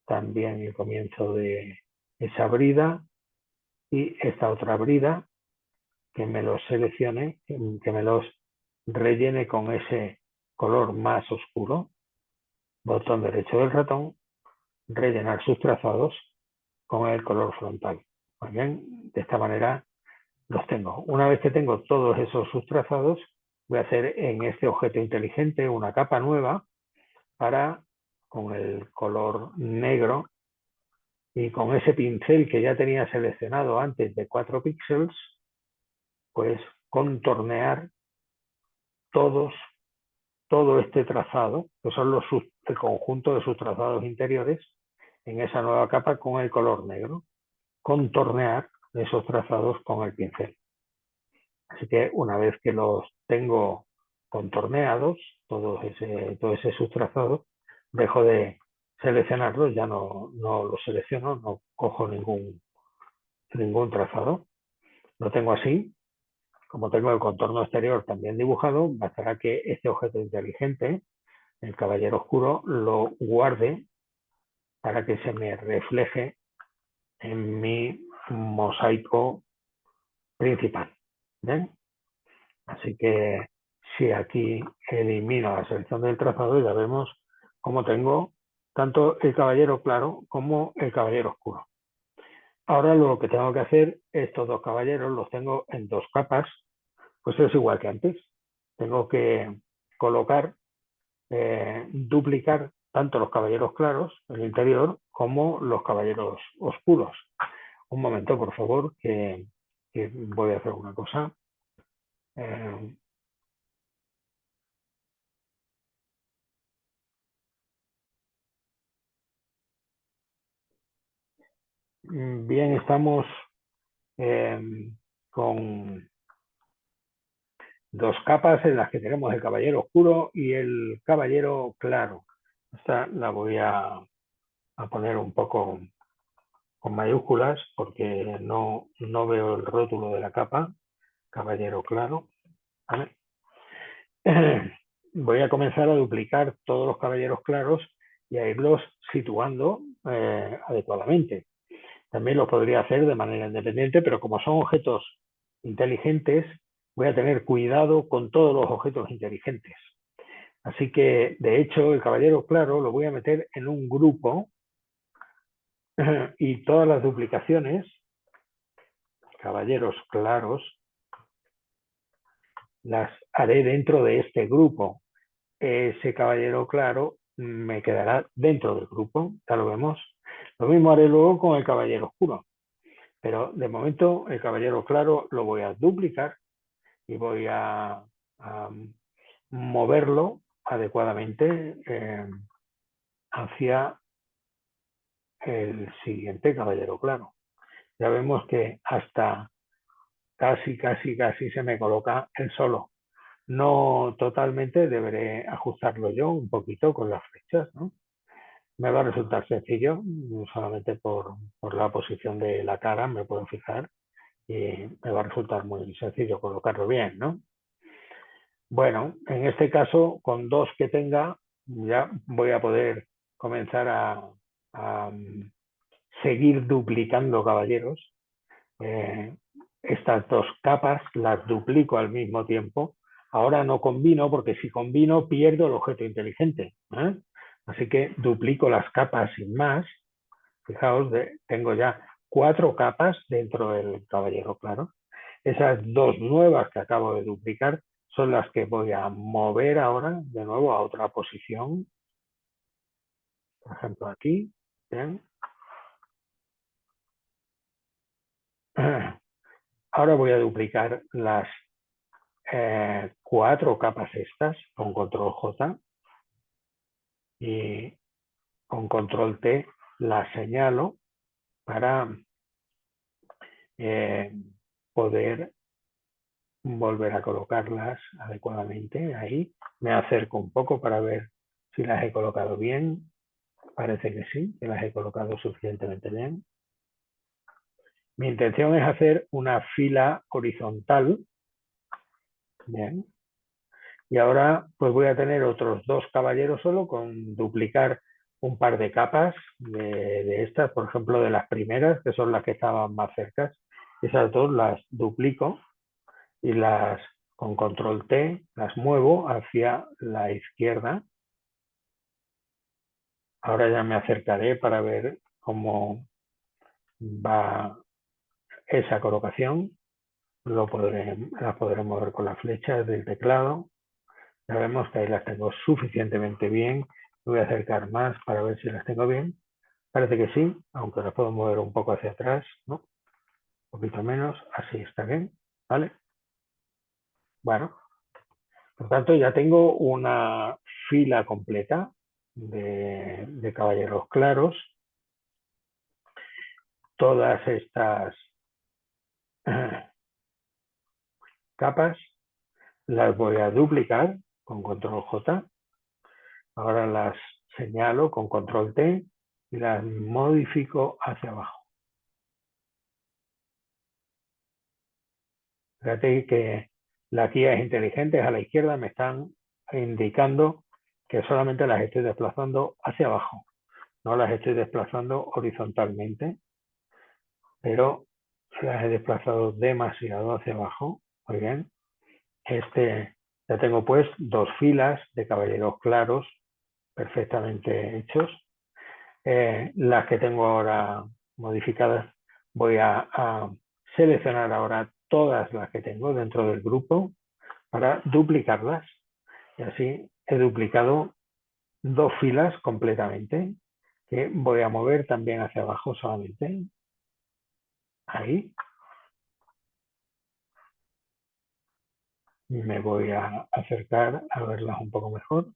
también el comienzo de esa brida y esta otra brida, que me los seleccione, que me los rellene con ese color más oscuro. Botón derecho del ratón, rellenar sus trazados con el color frontal. Muy bien, de esta manera los tengo. Una vez que tengo todos esos subtrazados, voy a hacer en este objeto inteligente una capa nueva para, con el color negro y con ese pincel que ya tenía seleccionado antes de 4 píxeles, pues contornear todo este trazado, que son el conjunto de sus trazados interiores, en esa nueva capa con el color negro. Contornear esos trazados con el pincel. Así que una vez que los tengo contorneados, todo ese subtrazado, dejo de seleccionarlos, ya no los selecciono, no cojo ningún trazado. Lo tengo así. Como tengo el contorno exterior también dibujado, bastará que este objeto inteligente, el caballero oscuro, lo guarde para que se me refleje en mi mosaico principal. ¿Ven? Así que si aquí elimino la selección del trazado, ya vemos cómo tengo tanto el caballero claro como el caballero oscuro. Ahora lo que tengo que hacer, estos dos caballeros los tengo en dos capas, pues es igual que antes. Tengo que colocar, duplicar tanto los caballeros claros, el interior, como los caballeros oscuros. Un momento, por favor, que voy a hacer una cosa. Bien, estamos con dos capas en las que tenemos el caballero oscuro y el caballero claro. Esta la voy a poner un poco con mayúsculas porque no veo el rótulo de la capa. Caballero claro. ¿Vale? Voy a comenzar a duplicar todos los caballeros claros y a irlos situando adecuadamente. También lo podría hacer de manera independiente, pero como son objetos inteligentes, voy a tener cuidado con todos los objetos inteligentes. Así que, de hecho, el caballero claro lo voy a meter en un grupo y todas las duplicaciones, caballeros claros, las haré dentro de este grupo. Ese caballero claro me quedará dentro del grupo, ya lo vemos. Lo mismo haré luego con el caballero oscuro, pero de momento el caballero claro lo voy a duplicar y voy a moverlo adecuadamente hacia el siguiente caballero claro. Ya vemos que hasta casi se me coloca el solo. No totalmente, deberé ajustarlo yo un poquito con las flechas, ¿no? Me va a resultar sencillo, solamente por la posición de la cara me puedo fijar y me va a resultar muy sencillo colocarlo bien, ¿no? Bueno, en este caso, con dos que tenga, ya voy a poder comenzar a seguir duplicando caballeros. Estas dos capas las duplico al mismo tiempo. Ahora no combino, porque si combino pierdo el objeto inteligente, ¿eh? Así que duplico las capas sin más. Fijaos, tengo ya 4 capas dentro del caballero claro. Esas dos nuevas que acabo de duplicar son las que voy a mover ahora de nuevo a otra posición. Por ejemplo, aquí. ¿Bien? Ahora voy a duplicar las 4 capas estas con control J y con control T las señalo para poder volver a colocarlas adecuadamente. Ahí me acerco un poco para ver si las he colocado bien. Parece que sí, que las he colocado suficientemente bien. Mi intención es hacer una fila horizontal. Bien. Y ahora pues voy a tener otros 2 caballeros solo con duplicar un par de capas de estas, por ejemplo, de las primeras, que son las que estaban más cercas. Esas dos las duplico y las con control T las muevo hacia la izquierda. Ahora ya me acercaré para ver cómo va esa colocación. Las podré mover con las flechas del teclado. Ya vemos que ahí las tengo suficientemente bien. Me voy a acercar más para ver si las tengo bien. Parece que sí, aunque las puedo mover un poco hacia atrás, ¿no? Un poquito menos, así está bien, ¿vale? Bueno, por tanto ya tengo una fila completa de caballeros claros. Todas estas capas las voy a duplicar con control J. Ahora las señalo con control T y las modifico hacia abajo. Fíjate que las guías inteligentes a la izquierda me están indicando que solamente las estoy desplazando hacia abajo. No las estoy desplazando horizontalmente, pero las he desplazado demasiado hacia abajo. Muy bien. Ya tengo pues 2 filas de caballeros claros perfectamente hechos. Las que tengo ahora modificadas voy a seleccionar ahora todas las que tengo dentro del grupo para duplicarlas. Y así he duplicado 2 filas completamente que voy a mover también hacia abajo solamente. Ahí. Me voy a acercar a verlas un poco mejor.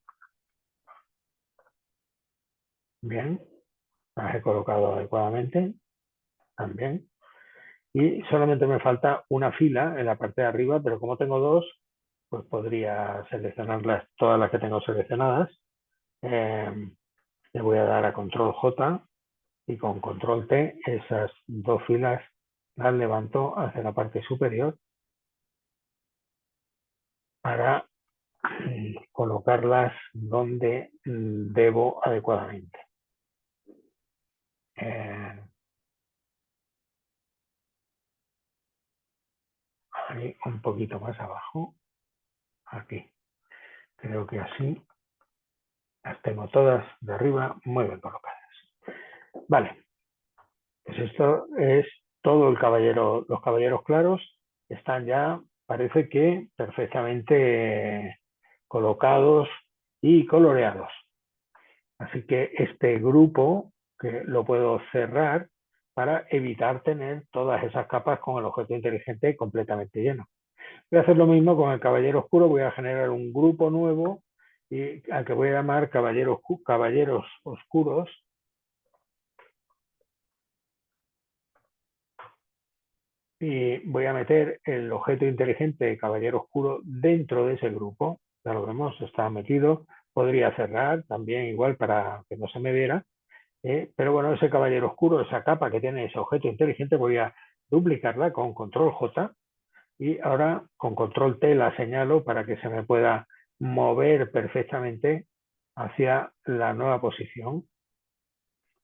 Bien. Las he colocado adecuadamente. También. Y solamente me falta una fila en la parte de arriba, pero como tengo 2, pues podría seleccionarlas todas las que tengo seleccionadas. Le voy a dar a control J y con control T esas 2 filas las levanto hacia la parte superior para colocarlas donde debo adecuadamente. Ahí un poquito más abajo, aquí. Creo que así las tengo todas de arriba muy bien colocadas. Vale, pues esto es todo el caballero. Los caballeros claros están ya, parece que perfectamente colocados y coloreados. Así que este grupo que lo puedo cerrar para evitar tener todas esas capas con el objeto inteligente completamente lleno. Voy a hacer lo mismo con el caballero oscuro, voy a generar un grupo nuevo y al que voy a llamar caballeros oscuros. Y voy a meter el objeto inteligente de caballero oscuro dentro de ese grupo. Ya lo vemos, está metido. Podría cerrar también igual para que no se me viera. Pero bueno, ese caballero oscuro, esa capa que tiene ese objeto inteligente, voy a duplicarla con control J y ahora con control T la señalo para que se me pueda mover perfectamente hacia la nueva posición.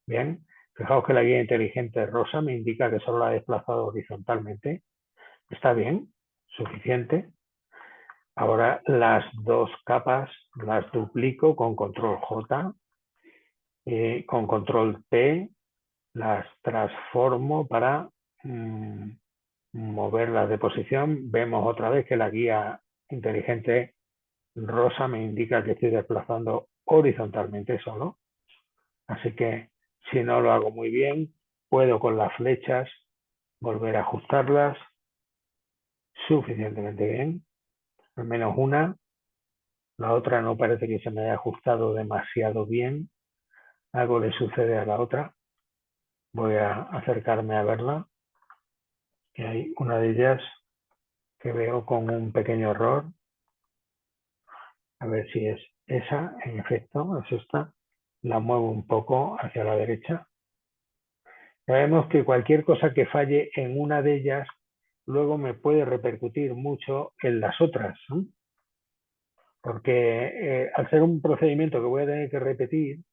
Bien, fijaos que la guía inteligente rosa me indica que solo la he desplazado horizontalmente. Está bien, suficiente. Ahora las dos capas las duplico con control J, con control T las transformo para moverlas de posición. Vemos otra vez que la guía inteligente rosa me indica que estoy desplazando horizontalmente solo. Así que si no lo hago muy bien, puedo con las flechas volver a ajustarlas suficientemente bien. Al menos una. La otra no parece que se me haya ajustado demasiado bien. Algo le sucede a la otra. Voy a acercarme a verla. Y hay una de ellas que veo con un pequeño error. A ver si es esa, en efecto, es esta. La muevo un poco hacia la derecha. Sabemos que cualquier cosa que falle en una de ellas luego me puede repercutir mucho en las otras, ¿no? Porque al ser un procedimiento que voy a tener que repetir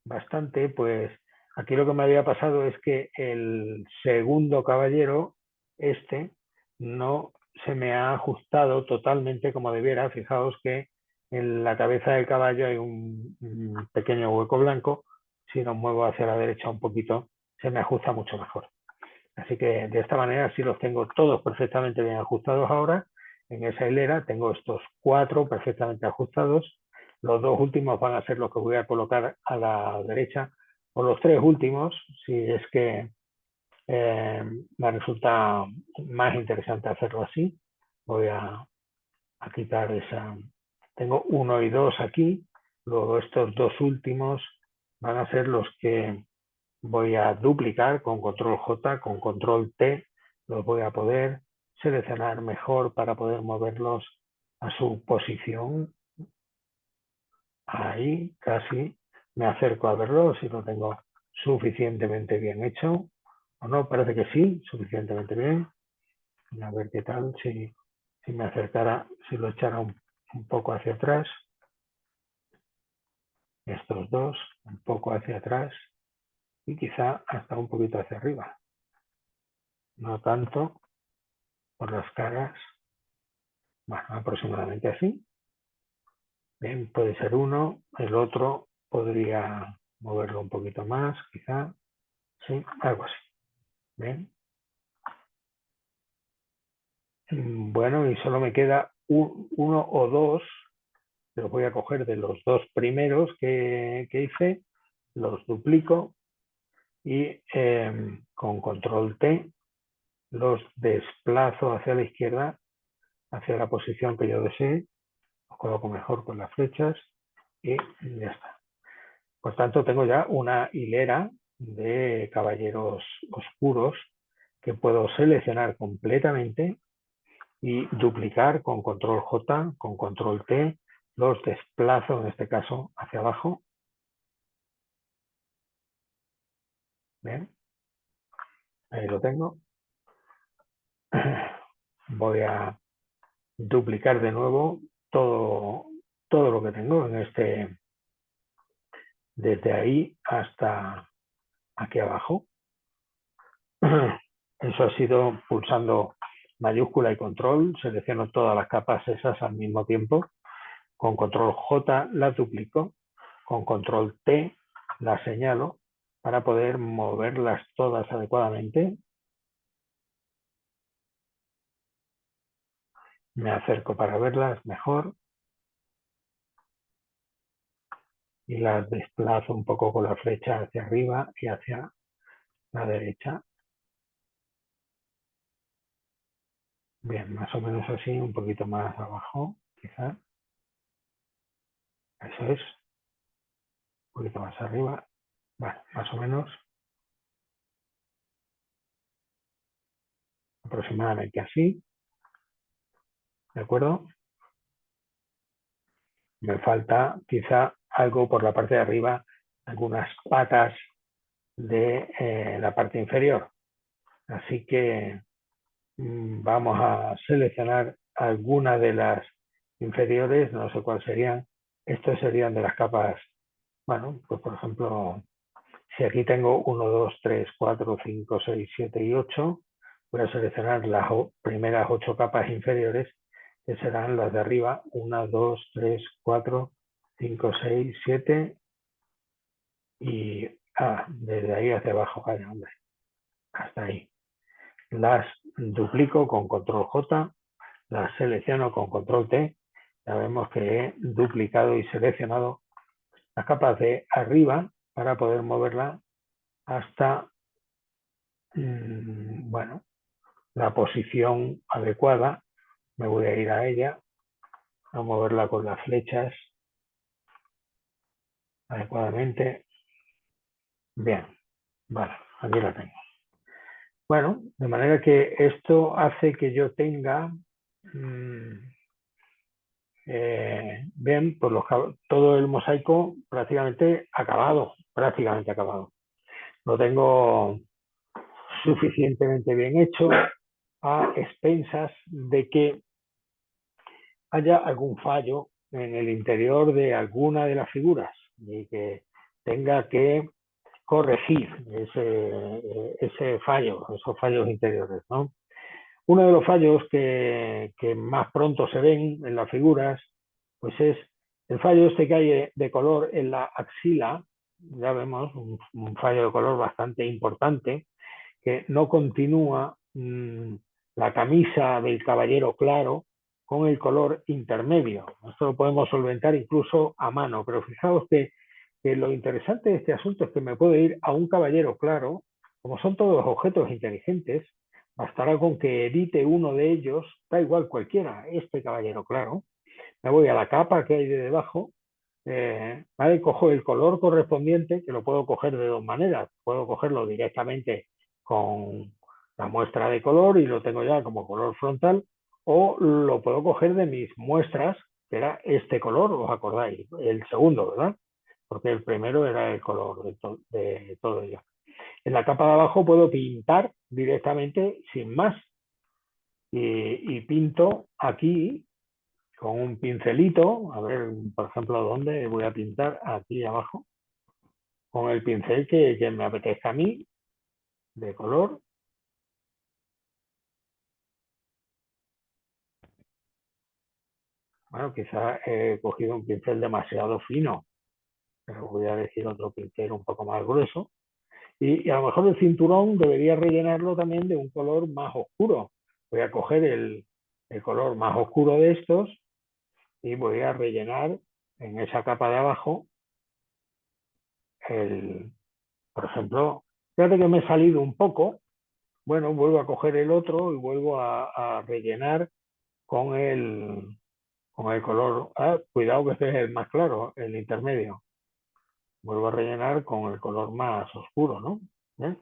bastante, pues aquí lo que me había pasado es que el segundo caballero, este, no se me ha ajustado totalmente como debiera. Fijaos que en la cabeza del caballo hay un pequeño hueco blanco. Si lo muevo hacia la derecha un poquito, se me ajusta mucho mejor. Así que de esta manera sí los tengo todos perfectamente bien ajustados ahora. En esa hilera tengo estos 4 perfectamente ajustados. Los 2 últimos van a ser los que voy a colocar a la derecha, o los 3 últimos, si es que me resulta más interesante hacerlo así. Voy a quitar esa. Tengo 1 y 2 aquí. Luego estos 2 últimos van a ser los que voy a duplicar con control J, con control T, los voy a poder seleccionar mejor para poder moverlos a su posición. Ahí casi me acerco a verlo si lo tengo suficientemente bien hecho. O no, parece que sí, suficientemente bien. A ver qué tal si me acercara, si lo echara un poco hacia atrás. Estos dos, un poco hacia atrás y quizá hasta un poquito hacia arriba. No tanto por las caras. Bueno, aproximadamente así. Bien, puede ser uno, el otro podría moverlo un poquito más, quizá. Sí, algo así. Bien. Bueno, y solo me queda uno o dos. Los voy a coger de los 2 primeros que hice, los duplico y con control T los desplazo hacia la izquierda, hacia la posición que yo desee. Los coloco mejor con las flechas y ya está. Por tanto, tengo ya una hilera de caballeros oscuros que puedo seleccionar completamente y duplicar con control J, con control T, los desplazo en este caso hacia abajo. Bien, ahí lo tengo. Voy a duplicar de nuevo todo lo que tengo en este, desde ahí hasta aquí abajo. Eso ha sido pulsando mayúscula y control, selecciono todas las capas esas al mismo tiempo. Con control J las duplico, con control T las señalo para poder moverlas todas adecuadamente. Me acerco para verlas mejor y las desplazo un poco con la flecha hacia arriba y hacia la derecha. Bien, más o menos así, un poquito más abajo, quizás. Eso es. Un poquito más arriba. Vale, más o menos. Aproximadamente así. ¿De acuerdo? Me falta quizá algo por la parte de arriba, algunas patas de la parte inferior. Así que vamos a seleccionar alguna de las inferiores, no sé cuáles serían. Estos serían de las capas, bueno, pues por ejemplo, si aquí tengo 1, 2, 3, 4, 5, 6, 7 y 8, voy a seleccionar las primeras 8 capas inferiores, que serán las de arriba, 1, 2, 3, 4, 5, 6, 7 y desde ahí hacia abajo, vaya, hombre, hasta ahí. Las duplico con control J, las selecciono con control T, ya vemos que he duplicado y seleccionado las capas de arriba para poder moverla hasta, bueno, la posición adecuada. Me voy a ir a ella, a moverla con las flechas adecuadamente. Bien, vale, aquí la tengo. Bueno, de manera que esto hace que yo tenga bien, pues todo el mosaico prácticamente acabado, Lo tengo suficientemente bien hecho, a expensas de que haya algún fallo en el interior de alguna de las figuras y que tenga que corregir ese fallo, esos fallos interiores, ¿no? Uno de los fallos que más pronto se ven en las figuras, pues es el fallo este que hay de color en la axila. Ya vemos un fallo de color bastante importante, que no continúa la camisa del caballero claro con el color intermedio. Esto lo podemos solventar incluso a mano, pero fijaos que lo interesante de este asunto es que me puedo ir a un caballero claro, como son todos objetos inteligentes, bastará con que edite uno de ellos, da igual cualquiera, este caballero claro, me voy a la capa que hay de debajo, ¿vale? Cojo el color correspondiente, que lo puedo coger de dos maneras, puedo cogerlo directamente con la muestra de color y lo tengo ya como color frontal, o lo puedo coger de mis muestras, que era este color, ¿os acordáis? El segundo, ¿verdad? Porque el primero era el color de todo ello. En la capa de abajo puedo pintar directamente sin más y pinto aquí con un pincelito, a ver, por ejemplo, dónde voy a pintar, aquí abajo, con el pincel que me apetezca a mí, de color. Bueno, quizás he cogido un pincel demasiado fino, pero voy a elegir otro pincel un poco más grueso. Y a lo mejor el cinturón debería rellenarlo también de un color más oscuro. Voy a coger el color más oscuro de estos y voy a rellenar en esa capa de abajo por ejemplo, fíjate que me he salido un poco, bueno, vuelvo a coger el otro y vuelvo a rellenar con el color, cuidado que este es el más claro, el intermedio, vuelvo a rellenar con el color más oscuro, ¿no? ¿Eh?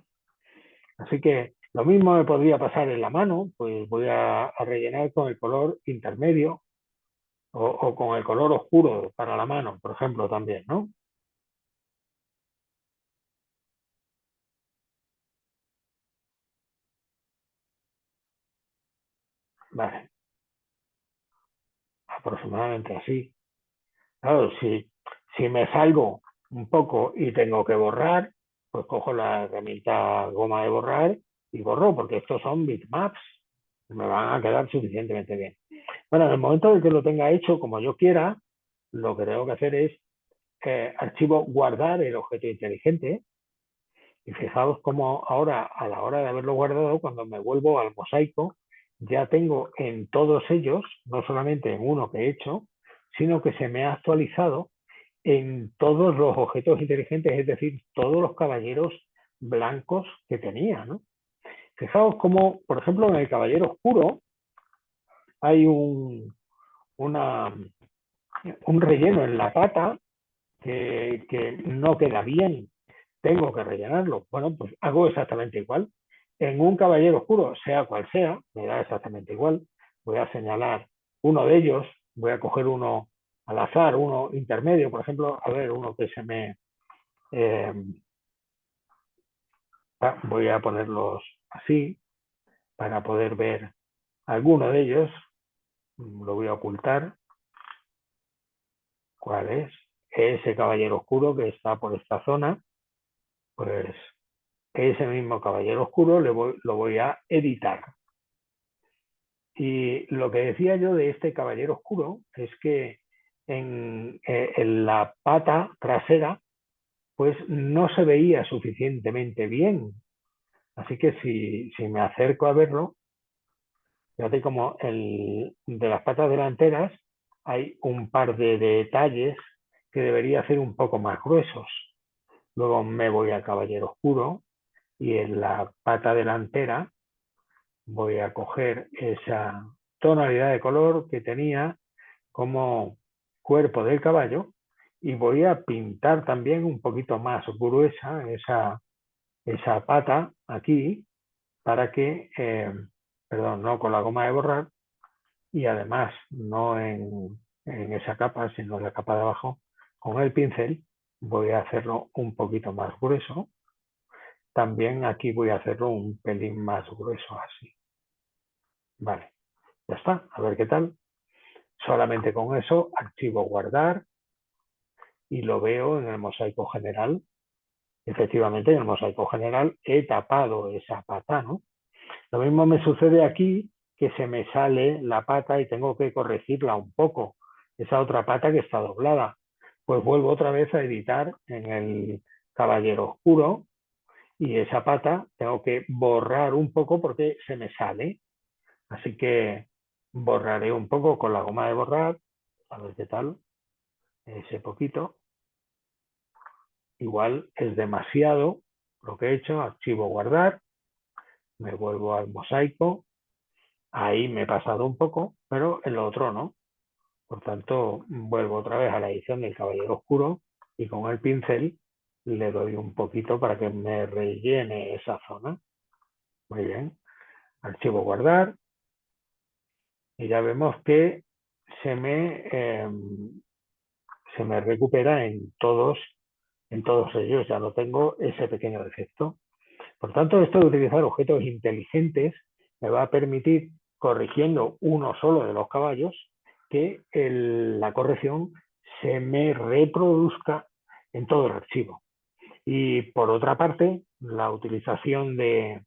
Así que lo mismo me podría pasar en la mano, pues voy a rellenar con el color intermedio o con el color oscuro para la mano, por ejemplo, también, ¿no? Vale, aproximadamente así. Claro, si me salgo un poco y tengo que borrar, pues cojo la herramienta goma de borrar y borro, porque estos son bitmaps, me van a quedar suficientemente bien. Bueno, en el momento en que lo tenga hecho como yo quiera, lo que tengo que hacer es archivo guardar el objeto inteligente. Y fijaos cómo ahora, a la hora de haberlo guardado, cuando me vuelvo al mosaico, ya tengo en todos ellos, no solamente en uno que he hecho, sino que se me ha actualizado en todos los objetos inteligentes, es decir, todos los caballeros blancos que tenía, ¿no? Fijaos cómo, por ejemplo, en el caballero oscuro hay una un relleno en la pata que no queda bien, tengo que rellenarlo. Bueno, pues hago exactamente igual. En un caballero oscuro, sea cual sea, me da exactamente igual. Voy a señalar uno de ellos, voy a coger uno al azar, uno intermedio, por ejemplo, a ver, uno que se me... Eh, voy a ponerlos así para poder ver alguno de ellos. Lo voy a ocultar. ¿Cuál es? Ese caballero oscuro que está por esta zona, pues ese mismo caballero oscuro lo voy a editar. Y lo que decía yo de este caballero oscuro es que en la pata trasera pues no se veía suficientemente bien. Así que si me acerco a verlo, fíjate como de las patas delanteras hay un par de detalles que debería ser un poco más gruesos. Luego me voy al caballero oscuro y en la pata delantera voy a coger esa tonalidad de color que tenía como cuerpo del caballo y voy a pintar también un poquito más gruesa esa pata aquí para que, perdón, no con la goma de borrar y además no en esa capa, sino en la capa de abajo, con el pincel voy a hacerlo un poquito más grueso. También aquí voy a hacerlo un pelín más grueso así. Vale, ya está, a ver qué tal. Solamente con eso archivo guardar y lo veo en el mosaico general. Efectivamente, en el mosaico general he tapado esa pata, ¿no? Lo mismo me sucede aquí, que se me sale la pata y tengo que corregirla un poco. Esa otra pata que está doblada. Pues vuelvo otra vez a editar en el caballero oscuro y esa pata tengo que borrar un poco porque se me sale. Así que borraré un poco con la goma de borrar, a ver qué tal, ese poquito. Igual es demasiado lo que he hecho, archivo guardar, me vuelvo al mosaico, ahí me he pasado un poco, pero en lo otro no. Por tanto, vuelvo otra vez a la edición del caballero oscuro y con el pincel le doy un poquito para que me rellene esa zona. Muy bien, archivo guardar y ya vemos que se me, eh, se me recupera en todos ellos, ya no tengo ese pequeño defecto. Por tanto, esto de utilizar objetos inteligentes me va a permitir, corrigiendo uno solo de los caballos, que la corrección se me reproduzca en todo el archivo. Y por otra parte, la utilización del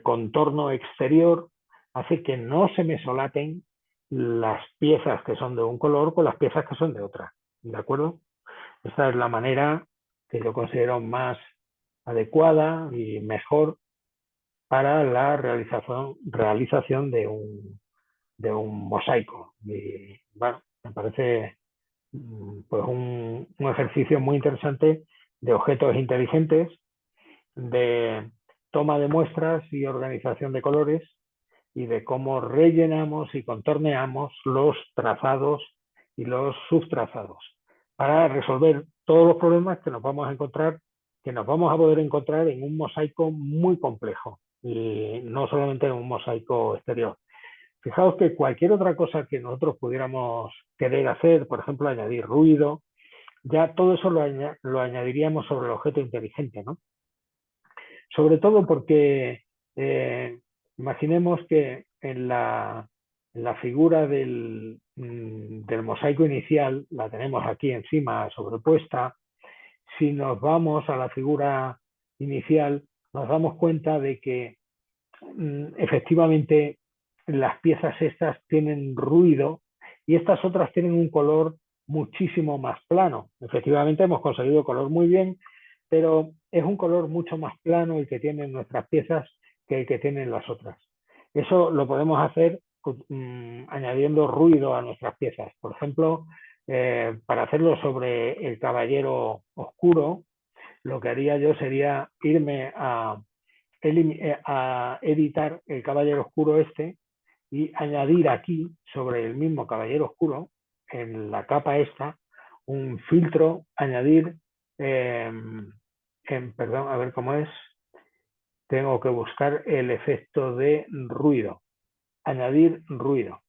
contorno exterior hace que no se me solapen las piezas que son de un color con las piezas que son de otra. ¿De acuerdo? Esta es la manera que yo considero más adecuada y mejor para la realización de un mosaico. Y bueno, me parece pues un ejercicio muy interesante de objetos inteligentes, de toma de muestras y organización de colores y de cómo rellenamos y contorneamos los trazados y los subtrazados para resolver todos los problemas que nos vamos a encontrar, que nos vamos a poder encontrar en un mosaico muy complejo y no solamente en un mosaico exterior. Fijaos que cualquier otra cosa que nosotros pudiéramos querer hacer, por ejemplo, añadir ruido, ya todo eso lo añadiríamos sobre el objeto inteligente, ¿no? Sobre todo porque imaginemos que en la figura del mosaico inicial, la tenemos aquí encima sobrepuesta. Si nos vamos a la figura inicial, nos damos cuenta de que efectivamente las piezas estas tienen ruido y estas otras tienen un color muchísimo más plano. Efectivamente hemos conseguido color muy bien, pero es un color mucho más plano el que tienen nuestras piezas que el que tienen las otras. Eso lo podemos hacer añadiendo ruido a nuestras piezas. Por ejemplo, para hacerlo sobre el caballero oscuro, lo que haría yo sería irme a editar el caballero oscuro este y añadir aquí sobre el mismo caballero oscuro en la capa esta un filtro, añadir, perdón, a ver cómo es, tengo que buscar el efecto de ruido, añadir ruido.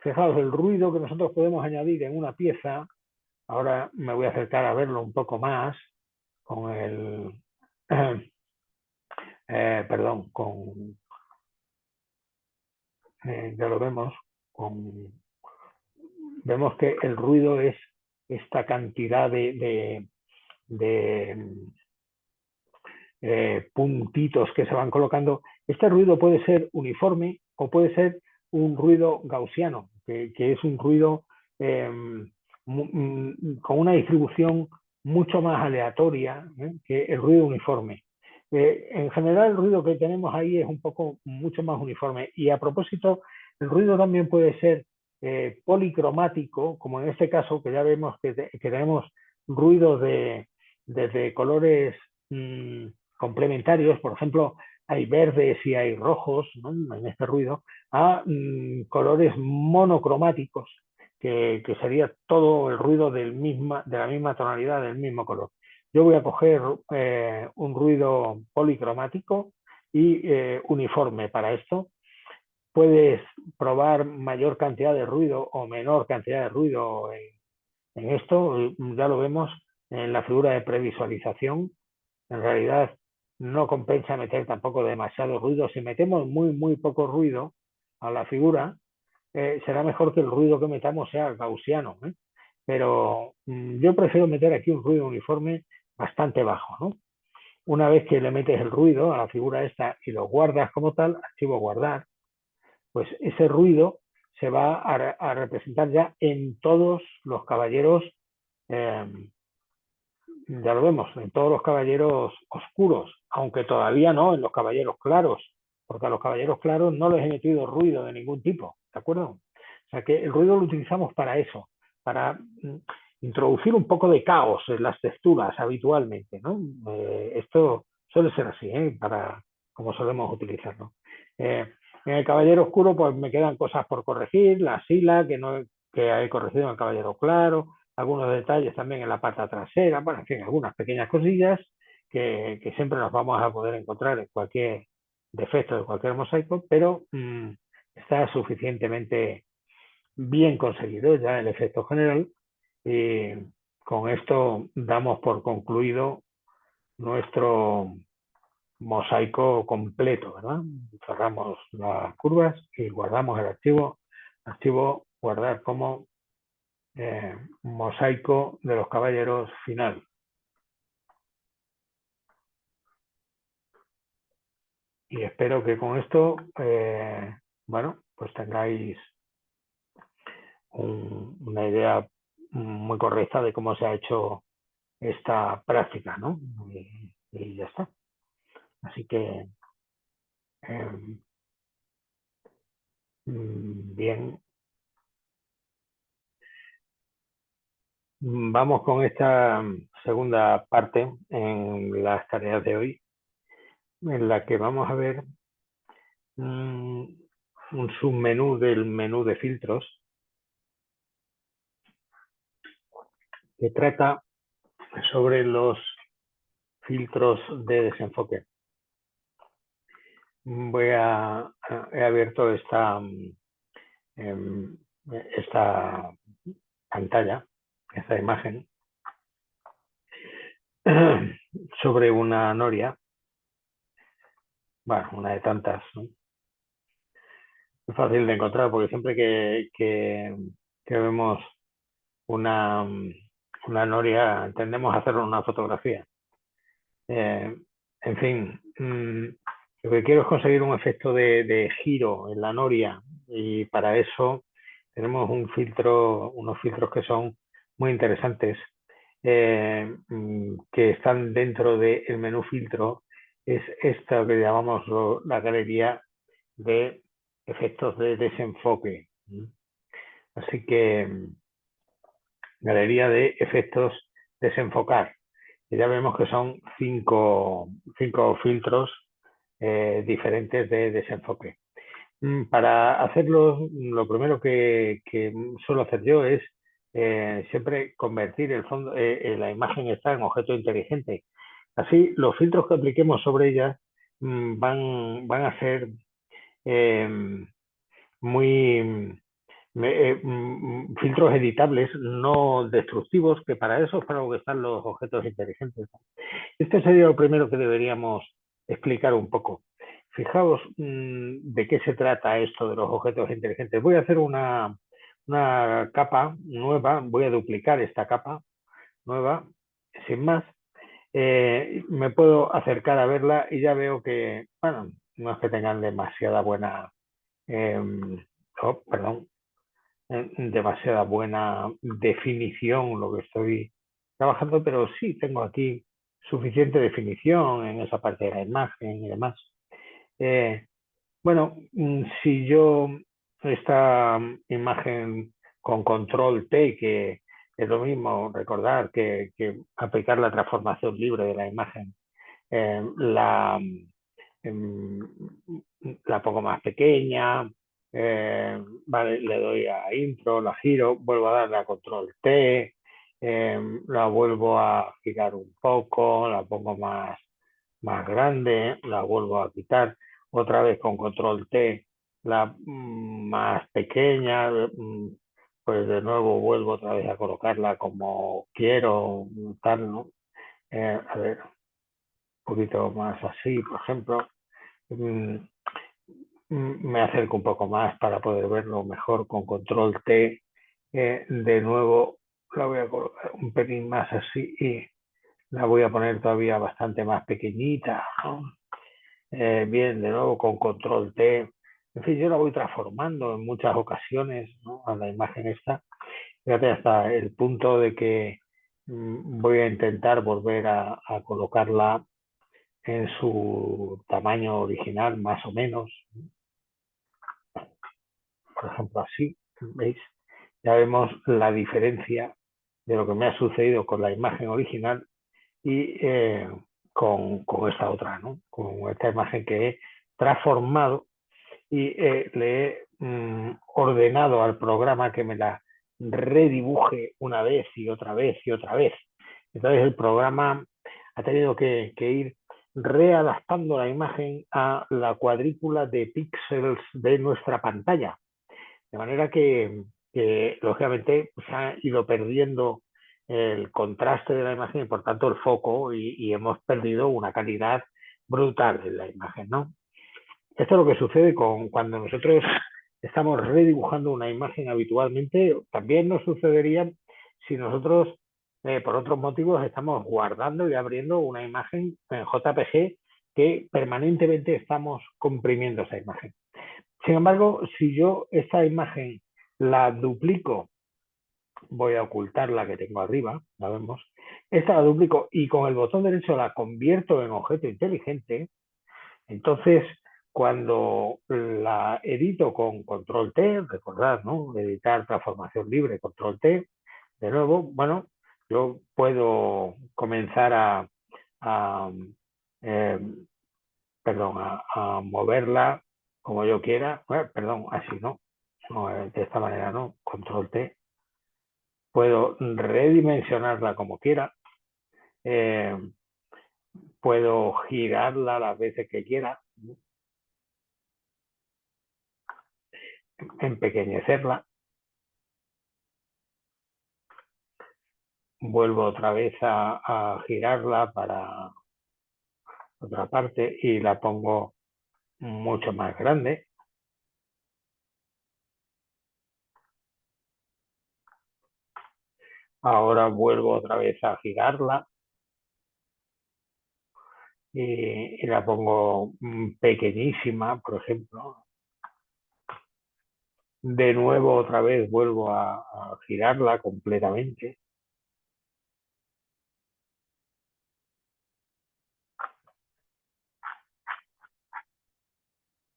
Fijaos, el ruido que nosotros podemos añadir en una pieza, ahora me voy a acercar a verlo un poco más con el, perdón, con, ya lo vemos, vemos que el ruido es esta cantidad de puntitos que se van colocando. Este ruido puede ser uniforme o puede ser un ruido gaussiano, que es un ruido con una distribución mucho más aleatoria que el ruido uniforme. En general, el ruido que tenemos ahí es un poco mucho más uniforme. Y a propósito, el ruido también puede ser policromático, como en este caso, que ya vemos que tenemos ruidos desde colores complementarios, por ejemplo, hay verdes y hay rojos, ¿no?, en este ruido, a colores monocromáticos, que sería todo el ruido de la misma tonalidad, del mismo color. Yo voy a coger un ruido policromático y uniforme para esto. Puedes probar mayor cantidad de ruido o menor cantidad de ruido en esto, ya lo vemos en la figura de previsualización. En realidad no compensa meter tampoco demasiado ruido. Si metemos muy poco ruido a la figura, será mejor que el ruido que metamos sea gaussiano, ¿eh? Pero yo prefiero meter aquí un ruido uniforme bastante bajo, ¿no? Una vez que le metes el ruido a la figura esta y lo guardas como tal, archivo guardar, pues ese ruido se va a representar ya en todos los caballeros, ya lo vemos, en todos los caballeros oscuros, aunque todavía no en los caballeros claros, porque a los caballeros claros no les he metido ruido de ningún tipo, ¿de acuerdo? O sea que el ruido lo utilizamos para eso, para introducir un poco de caos en las texturas habitualmente, ¿no? Esto suele ser así, para como solemos utilizarlo. En el caballero oscuro pues me quedan cosas por corregir, la sila que he corregido en el caballero claro, algunos detalles también en la pata trasera, bueno, en fin, algunas pequeñas cosillas que siempre nos vamos a poder encontrar en cualquier defecto de cualquier mosaico, pero está suficientemente bien conseguido ya el efecto general, y con esto damos por concluido nuestro mosaico completo, ¿verdad? Cerramos las curvas y guardamos el archivo guardar como mosaico de los caballeros final. Y espero que con esto, bueno, pues tengáis una idea muy correcta de cómo se ha hecho esta práctica, ¿no? Y ya está. Así que, bien, vamos con esta segunda parte en las tareas de hoy, en la que vamos a ver un submenú del menú de filtros que trata sobre los filtros de desenfoque. He abierto esta pantalla, esta imagen, sobre una noria, bueno, una de tantas, ¿no? Es fácil de encontrar porque siempre que vemos una noria tendemos a hacer una fotografía. En fin, lo que quiero es conseguir un efecto de giro en la noria, y para eso tenemos unos filtros que son muy interesantes, que están dentro del menú filtro. Es esta que llamamos la galería de efectos de desenfoque. Así que galería de efectos desenfocar. Y ya vemos que son cinco filtros diferentes de desenfoque. Para hacerlo, lo primero que suelo hacer yo es siempre convertir el fondo, la imagen esta en objeto inteligente. Así, los filtros que apliquemos sobre ella van a ser eh, muy filtros editables, no destructivos, que para eso es para lo que están los objetos inteligentes. Esto sería lo primero que deberíamos explicar un poco. Fijaos de qué se trata esto de los objetos inteligentes. Voy a hacer una capa nueva, voy a duplicar esta capa nueva, sin más. Me puedo acercar a verla y ya veo que, bueno, no es que tengan demasiada buena, eh, oh, perdón, demasiada buena definición lo que estoy trabajando, pero sí tengo aquí suficiente definición en esa parte de la imagen y demás. Eh, bueno, si yo esta imagen con control T, que es lo mismo recordar que aplicar la transformación libre de la imagen, eh, la, em, la pongo más pequeña, vale, le doy a intro, la giro, vuelvo a darle a control T, la vuelvo a girar un poco, la pongo más grande, la vuelvo a quitar, otra vez con control T, la más pequeña, pues de nuevo vuelvo otra vez a colocarla como quiero, tal, ¿no? A ver, un poquito más así, por ejemplo. Mm, Me acerco un poco más para poder verlo mejor con control T. De nuevo la voy a colocar un pelín más así y la voy a poner todavía bastante más pequeñita, ¿no? Bien, de nuevo con control T. En fin, yo la voy transformando en muchas ocasiones, ¿no? A la imagen esta. Fíjate hasta el punto de que voy a intentar volver a colocarla en su tamaño original, más o menos. Por ejemplo, así, ¿veis? Ya vemos la diferencia de lo que me ha sucedido con la imagen original y con esta otra, ¿no? Con esta imagen que he transformado y le he ordenado al programa que me la redibuje una vez y otra vez y otra vez. Entonces el programa ha tenido que ir readaptando la imagen a la cuadrícula de píxeles de nuestra pantalla. De manera que lógicamente, se ha ido perdiendo el contraste de la imagen y por tanto el foco y hemos perdido una calidad brutal en la imagen, ¿no? Esto es lo que sucede cuando nosotros estamos redibujando una imagen habitualmente. También nos sucedería si nosotros, por otros motivos, estamos guardando y abriendo una imagen en JPG que permanentemente estamos comprimiendo esa imagen. Sin embargo, si yo esta imagen la duplico, voy a ocultar la que tengo arriba, la vemos, esta la duplico y con el botón derecho la convierto en objeto inteligente, entonces cuando la edito con control T, recordad, ¿no? Editar transformación libre, control T, de nuevo, bueno, yo puedo comenzar a eh, perdón, a moverla como yo quiera, perdón, así no, no, de esta manera no, control T, puedo redimensionarla como quiera, eh, puedo girarla las veces que quiera, empequeñecerla, vuelvo otra vez a girarla para otra parte y la pongo mucho más grande. Ahora vuelvo otra vez a girarla y la pongo pequeñísima, por ejemplo. De nuevo otra vez vuelvo a girarla completamente.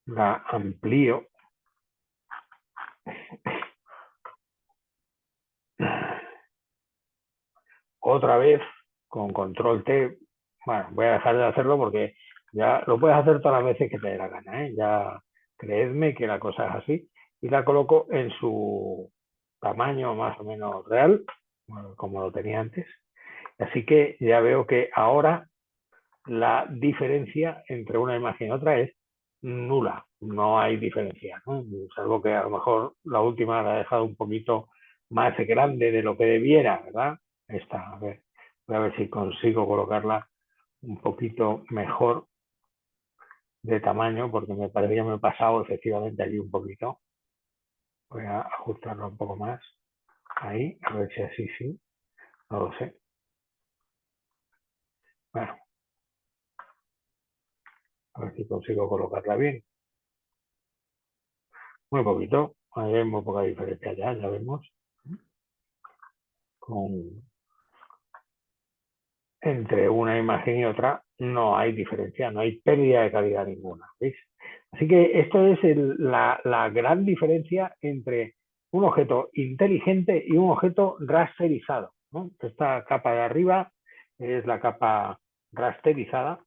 La amplío. Otra vez con control T. Bueno, voy a dejar de hacerlo porque ya lo puedes hacer todas las veces que te dé la gana, ¿eh? Ya Creedme que la cosa es así. Y la coloco en su tamaño más o menos real, como lo tenía antes. Así que ya veo que ahora la diferencia entre una imagen y otra es nula. No hay diferencia, ¿no? Salvo que a lo mejor la última la he dejado un poquito más grande de lo que debiera, ¿verdad? Esta, a ver, voy a ver si consigo colocarla un poquito mejor de tamaño, porque me parece que me he pasado efectivamente allí un poquito. Voy a ajustarlo un poco más. Ahí, a ver si así sí. No lo sé. Bueno, a ver si consigo colocarla bien. Muy poquito. Hay muy poca diferencia ya vemos. Entre una imagen y otra no hay diferencia, no hay pérdida de calidad ninguna. ¿Veis? Así que esto es la gran diferencia entre un objeto inteligente y un objeto rasterizado, ¿no? Esta capa de arriba es la capa rasterizada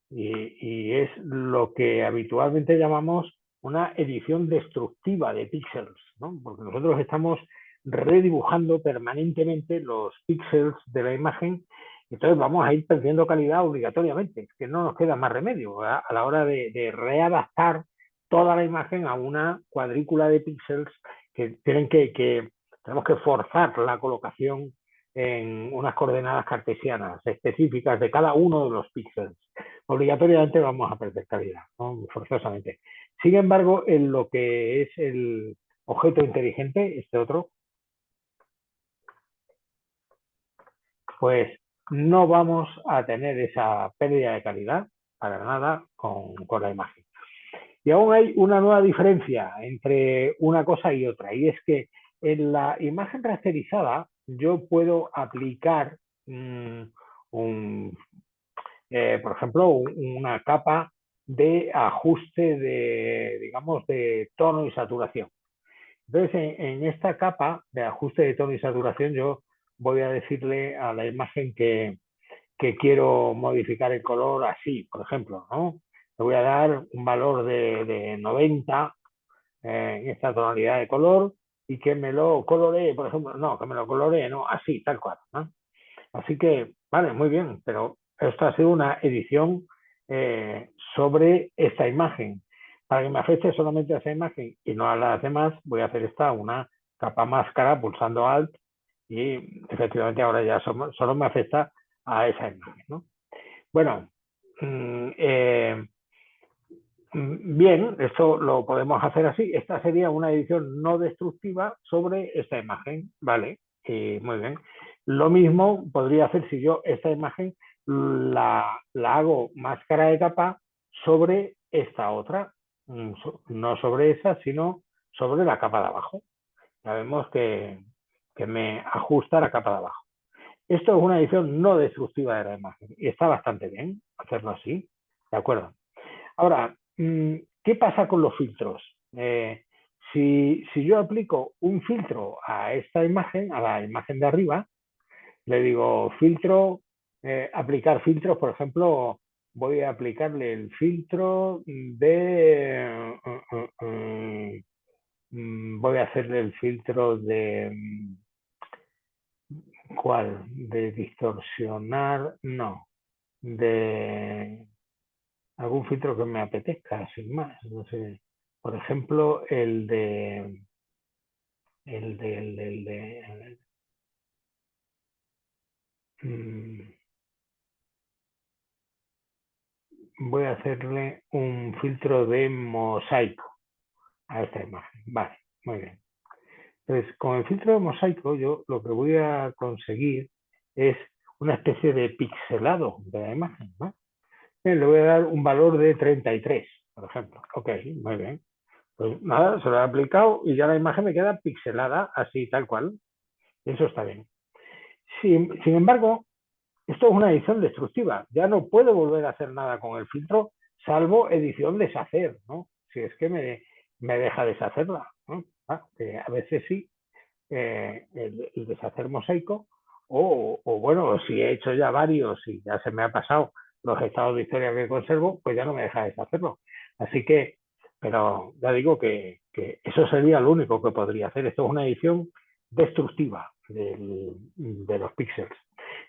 y es lo que habitualmente llamamos una edición destructiva de píxeles, ¿no? Porque nosotros estamos redibujando permanentemente los píxeles de la imagen, entonces vamos a ir perdiendo calidad obligatoriamente, que no nos queda más remedio a la hora de readaptar toda la imagen a una cuadrícula de píxeles que tienen tenemos que forzar la colocación en unas coordenadas cartesianas específicas de cada uno de los píxeles. Obligatoriamente vamos a perder calidad, ¿no? Forzosamente. Sin embargo, en lo que es el objeto inteligente, este otro, pues no vamos a tener esa pérdida de calidad para nada con la imagen. Y aún hay una nueva diferencia entre una cosa y otra, y es que en la imagen rasterizada yo puedo aplicar por ejemplo, una capa de ajuste de, digamos, de tono y saturación. Entonces, en esta capa de ajuste de tono y saturación, yo voy a decirle a la imagen que quiero modificar el color así, por ejemplo, ¿no? Le voy a dar un valor de 90 en esta tonalidad de color y que me lo coloree, por ejemplo, no, que me lo coloree, no, así, tal cual, ¿no? Así que, vale, muy bien, pero esto ha sido una edición sobre esta imagen. Para que me afecte solamente a esa imagen y no a las demás, voy a hacer esta una capa máscara pulsando Alt y efectivamente ahora ya solo me afecta a esa imagen, ¿no? Bueno, bien, esto lo podemos hacer así. Esta sería una edición no destructiva sobre esta imagen, ¿vale? Muy bien. Lo mismo podría hacer si yo esta imagen la hago máscara de capa sobre esta otra. No sobre esa, sino sobre la capa de abajo. Ya vemos que me ajusta la capa de abajo. Esto es una edición no destructiva de la imagen y está bastante bien hacerlo así, ¿de acuerdo? Ahora, ¿qué pasa con los filtros? Si yo aplico un filtro a esta imagen, a la imagen de arriba, le digo filtro, aplicar filtros, por ejemplo, voy a aplicarle el filtro de... voy a hacerle el filtro de... ¿Cuál? De distorsionar, no. De algún filtro que me apetezca, sin más. No sé. Por ejemplo, voy a hacerle un filtro de mosaico a esta imagen. Vale, muy bien. Entonces, con el filtro de mosaico, yo lo que voy a conseguir es una especie de pixelado de la imagen, ¿no? Le voy a dar un valor de 33, por ejemplo. Ok, muy bien. Pues nada, se lo he aplicado y ya la imagen me queda pixelada, así, tal cual. Eso está bien. Sin embargo, esto es una edición destructiva. Ya no puedo volver a hacer nada con el filtro, salvo edición deshacer, ¿no? Si es que me deja deshacerla, ¿no? Que a veces sí, el deshacer mosaico, o bueno, si he hecho ya varios y ya se me ha pasado los estados de historia que conservo, pues ya no me deja deshacerlo. Así que, pero ya digo que eso sería lo único que podría hacer. Esto es una edición destructiva de los píxeles.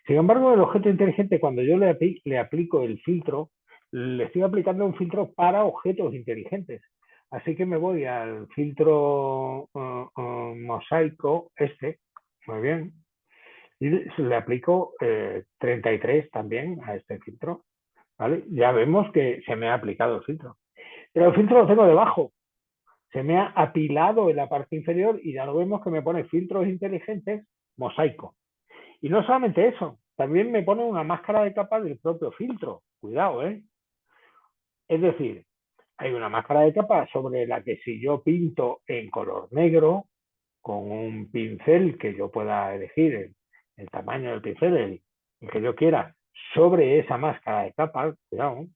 Sin embargo, el objeto inteligente, cuando yo le aplico el filtro, le estoy aplicando un filtro para objetos inteligentes. Así que me voy al filtro mosaico, muy bien, y le aplico 33 también a este filtro. ¿Vale? Ya vemos que se me ha aplicado el filtro. Pero el filtro lo tengo debajo. Se me ha apilado en la parte inferior y ya lo vemos que me pone filtros inteligentes mosaico. Y no solamente eso, también me pone una máscara de capa del propio filtro. Cuidado, ¿eh? Es decir, hay una máscara de capa sobre la que si yo pinto en color negro, con un pincel que yo pueda elegir, el tamaño del pincel, el que yo quiera, sobre esa máscara de capa, cuidado,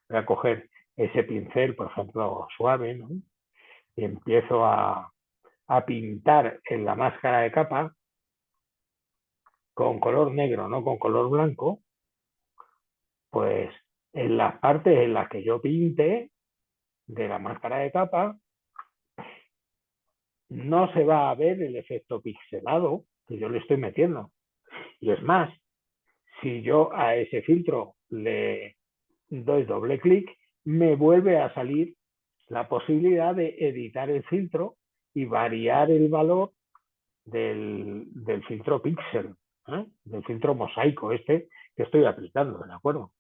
voy a coger ese pincel, por ejemplo, suave, ¿no? Y empiezo a pintar en la máscara de capa con color negro, no con color blanco, pues en las partes en las que yo pinte de la máscara de capa no se va a ver el efecto pixelado que yo le estoy metiendo. Y es más, si yo a ese filtro le doy doble clic, me vuelve a salir la posibilidad de editar el filtro y variar el valor del filtro píxel, del filtro mosaico que estoy aplicando, ¿de acuerdo?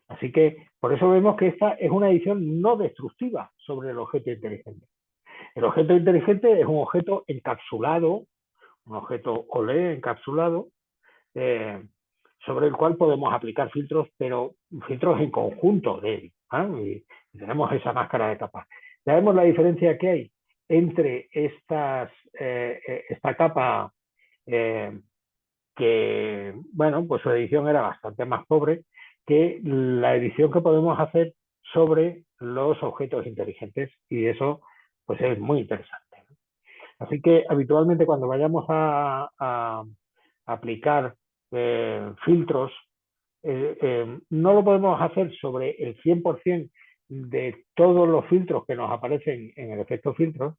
Así que por eso vemos que esta es una edición no destructiva sobre el objeto inteligente. El objeto inteligente es un objeto encapsulado, un objeto OLE encapsulado, eh, sobre el cual podemos aplicar filtros, pero filtros en conjunto de él. Y tenemos esa máscara de capa. Ya vemos la diferencia que hay entre esta capa que, bueno, pues su edición era bastante más pobre que la edición que podemos hacer sobre los objetos inteligentes. Y eso, pues es muy interesante. Así que habitualmente cuando vayamos a aplicar filtros, no lo podemos hacer sobre el 100% de todos los filtros que nos aparecen en el efecto filtros.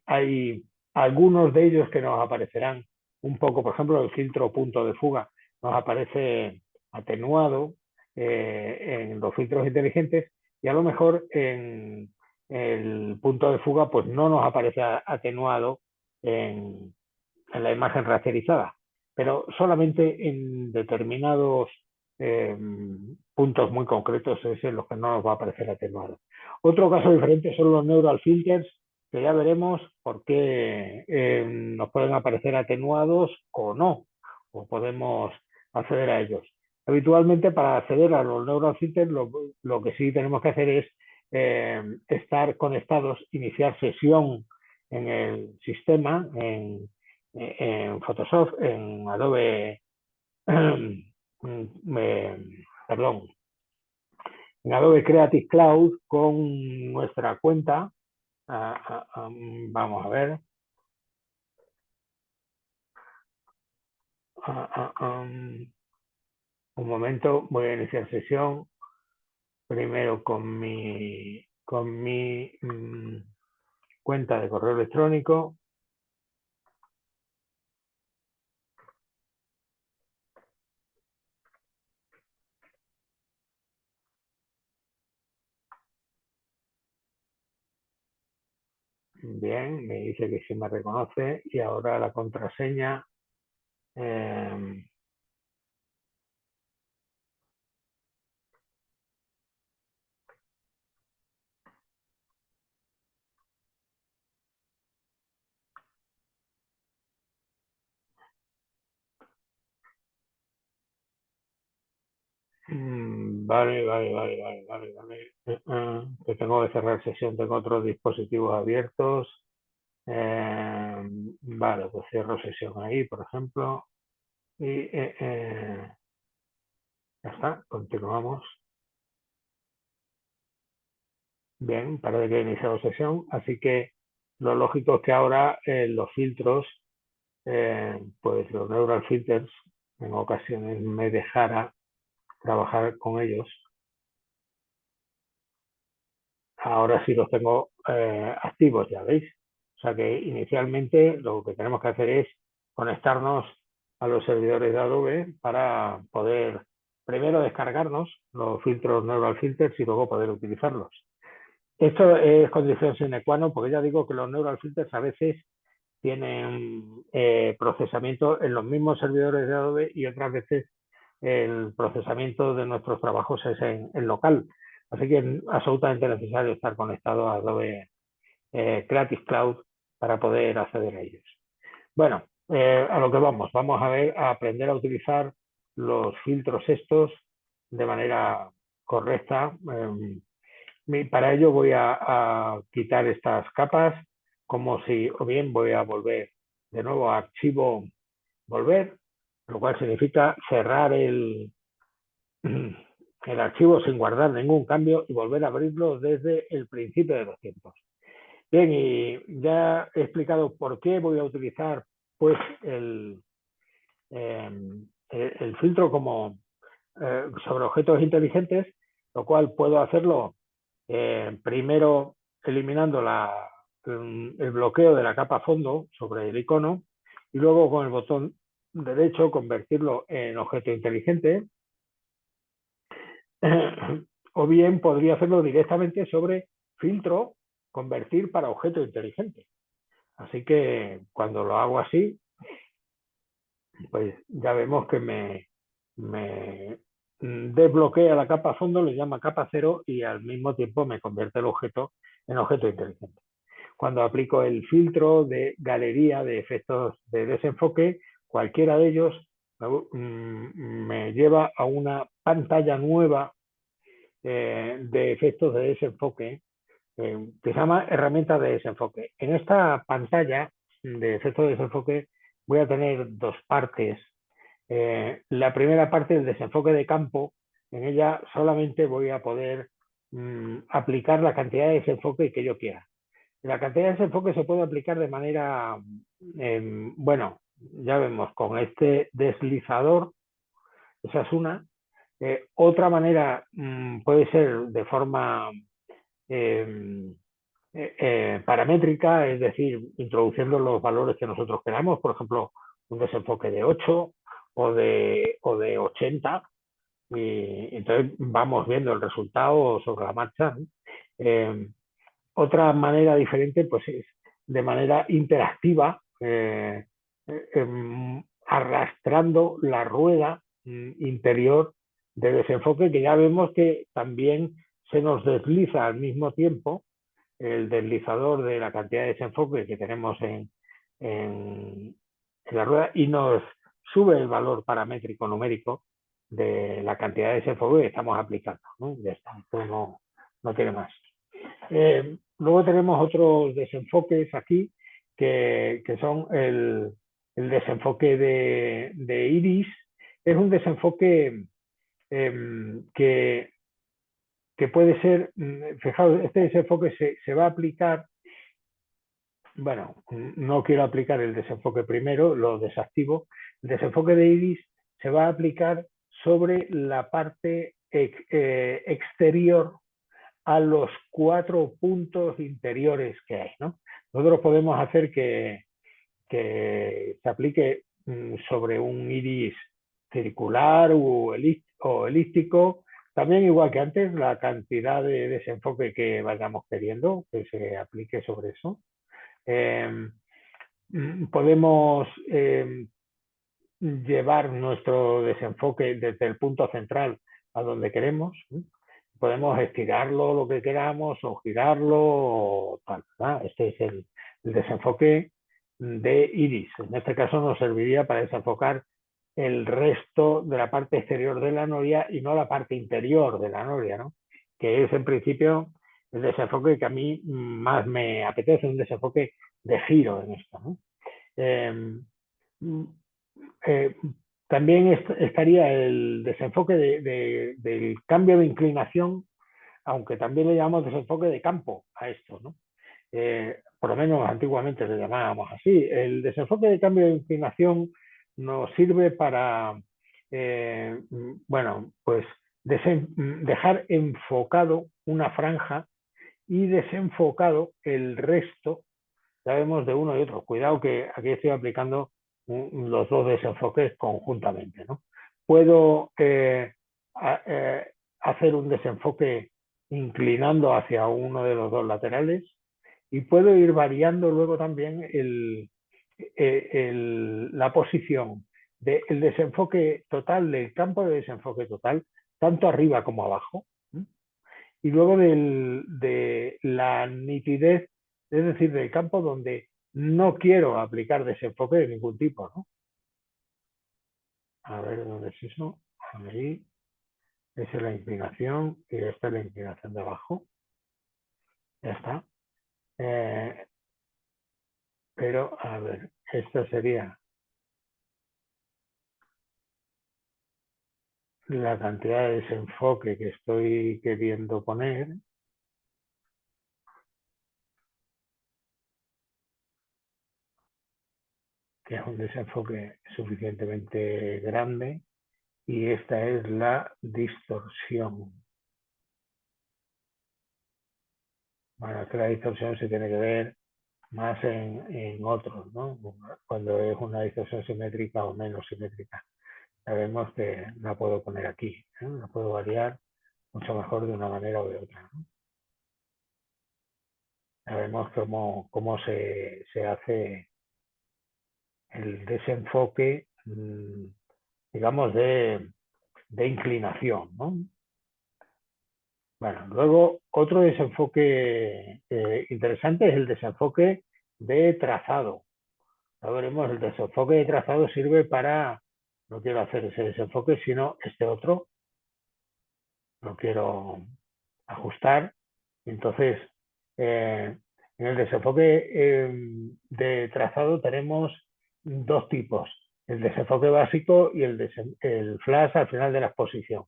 Hay algunos de ellos que nos aparecerán un poco, por ejemplo, el filtro punto de fuga nos aparece atenuado en los filtros inteligentes y a lo mejor en el punto de fuga pues no nos aparece atenuado en la imagen rasterizada, pero solamente en determinados eh, puntos muy concretos es en los que no nos va a aparecer atenuado. Otro caso diferente son los neural filters, que ya veremos por qué nos pueden aparecer atenuados o no, o podemos acceder a ellos. Habitualmente para acceder a los neural filters lo que sí tenemos que hacer es estar conectados, iniciar sesión en el sistema, en Photoshop, en Adobe, perdón, en Adobe Creative Cloud con nuestra cuenta. Vamos a ver. Un momento, voy a iniciar sesión. Primero con mi cuenta de correo electrónico. Bien, me dice que sí me reconoce y ahora la contraseña. Vale. Que tengo que cerrar sesión, tengo otros dispositivos abiertos. Vale, pues cierro sesión ahí, por ejemplo. Y ya está, continuamos. Bien, parece que he iniciado sesión, así que lo lógico es que ahora los filtros, pues los neural filters, en ocasiones me dejara trabajar con ellos. Ahora sí los tengo activos, ya veis. O sea que inicialmente lo que tenemos que hacer es conectarnos a los servidores de Adobe para poder primero descargarnos los filtros Neural Filters y luego poder utilizarlos. Esto es condición sine qua non, porque ya digo que los Neural Filters a veces tienen procesamiento en los mismos servidores de Adobe y otras veces el procesamiento de nuestros trabajos es en local. Así que es absolutamente necesario estar conectado a Adobe Creative Cloud para poder acceder a ellos. Bueno, a lo que vamos a aprender a utilizar los filtros estos de manera correcta. Para ello voy a quitar estas capas, como si, o bien voy a volver de nuevo a archivo, volver, lo cual significa cerrar el archivo sin guardar ningún cambio y volver a abrirlo desde el principio de los tiempos. Bien, y ya he explicado por qué voy a utilizar pues el filtro como sobre objetos inteligentes, lo cual puedo hacerlo primero eliminando el bloqueo de la capa fondo sobre el icono y luego con el botón derecho convertirlo en objeto inteligente. O bien podría hacerlo directamente sobre filtro, convertir para objeto inteligente. Así que cuando lo hago así, pues ya vemos que me desbloquea la capa fondo, le llama capa cero y al mismo tiempo me convierte el objeto en objeto inteligente. Cuando aplico el filtro de galería de efectos de desenfoque, cualquiera de ellos me lleva a una pantalla nueva de efectos de desenfoque que se llama herramienta de desenfoque. En esta pantalla de efectos de desenfoque voy a tener dos partes. La primera parte, el desenfoque de campo, en ella solamente voy a poder aplicar la cantidad de desenfoque que yo quiera. La cantidad de desenfoque se puede aplicar de manera, bueno, ya vemos, con este deslizador, esa es una. Otra manera puede ser de forma paramétrica, es decir, introduciendo los valores que nosotros queramos, por ejemplo, un desenfoque de 8 o de 80, y entonces vamos viendo el resultado sobre la marcha. Otra manera diferente pues es de manera interactiva, arrastrando la rueda interior de desenfoque, que ya vemos que también se nos desliza al mismo tiempo el deslizador de la cantidad de desenfoque que tenemos en la rueda y nos sube el valor paramétrico numérico de la cantidad de desenfoque que estamos aplicando, ¿no? Ya está, no tiene más. Luego tenemos otros desenfoques aquí que son el desenfoque de iris. Es un desenfoque que puede ser, fijaos, este desenfoque se va a aplicar, bueno, no quiero aplicar el desenfoque primero, lo desactivo. El desenfoque de iris se va a aplicar sobre la parte exterior a los 4 puntos interiores que hay, ¿no? Nosotros podemos hacer que se aplique sobre un iris circular o elíptico. También, igual que antes, la cantidad de desenfoque que vayamos queriendo que se aplique sobre eso. Podemos llevar nuestro desenfoque desde el punto central a donde queremos. Podemos estirarlo lo que queramos o girarlo o tal, ¿verdad? Este es el desenfoque de iris. En este caso nos serviría para desenfocar el resto de la parte exterior de la noria y no la parte interior de la noria, ¿no? Que es en principio el desenfoque que a mí más me apetece, un desenfoque de giro en esto, ¿no? Eh, también estaría el desenfoque del cambio de inclinación, aunque también le llamamos desenfoque de campo a esto, ¿no? Por lo menos antiguamente le llamábamos así. El desenfoque de cambio de inclinación nos sirve para bueno, pues dejar enfocado una franja y desenfocado el resto, ya vemos, de uno y otro. Cuidado que aquí estoy aplicando los dos desenfoques conjuntamente, ¿no? Puedo hacer un desenfoque inclinando hacia uno de los dos laterales y puedo ir variando luego también la posición del desenfoque total, del campo de desenfoque total, tanto arriba como abajo. Y luego de la nitidez, es decir, del campo donde no quiero aplicar desenfoque de ningún tipo, ¿no? A ver, ¿dónde es eso? Ahí. Esa es la inclinación y esta es la inclinación de abajo. Ya está. Pero, a ver, esta sería la cantidad de desenfoque que estoy queriendo poner. Que es un desenfoque suficientemente grande. Y esta es la distorsión. Bueno, es que la distorsión se tiene que ver más en otros, ¿no? Cuando es una distorsión simétrica o menos simétrica. Sabemos que la puedo poner aquí, ¿no? La puedo variar mucho mejor de una manera o de otra, ¿no? Sabemos cómo se hace el desenfoque, digamos, de inclinación, ¿no? Bueno, luego otro desenfoque interesante es el desenfoque de trazado. Ya veremos, el desenfoque de trazado sirve para, no quiero hacer ese desenfoque, sino este otro, lo quiero ajustar. Entonces, en el desenfoque de trazado tenemos dos tipos, el desenfoque básico y el flash al final de la exposición.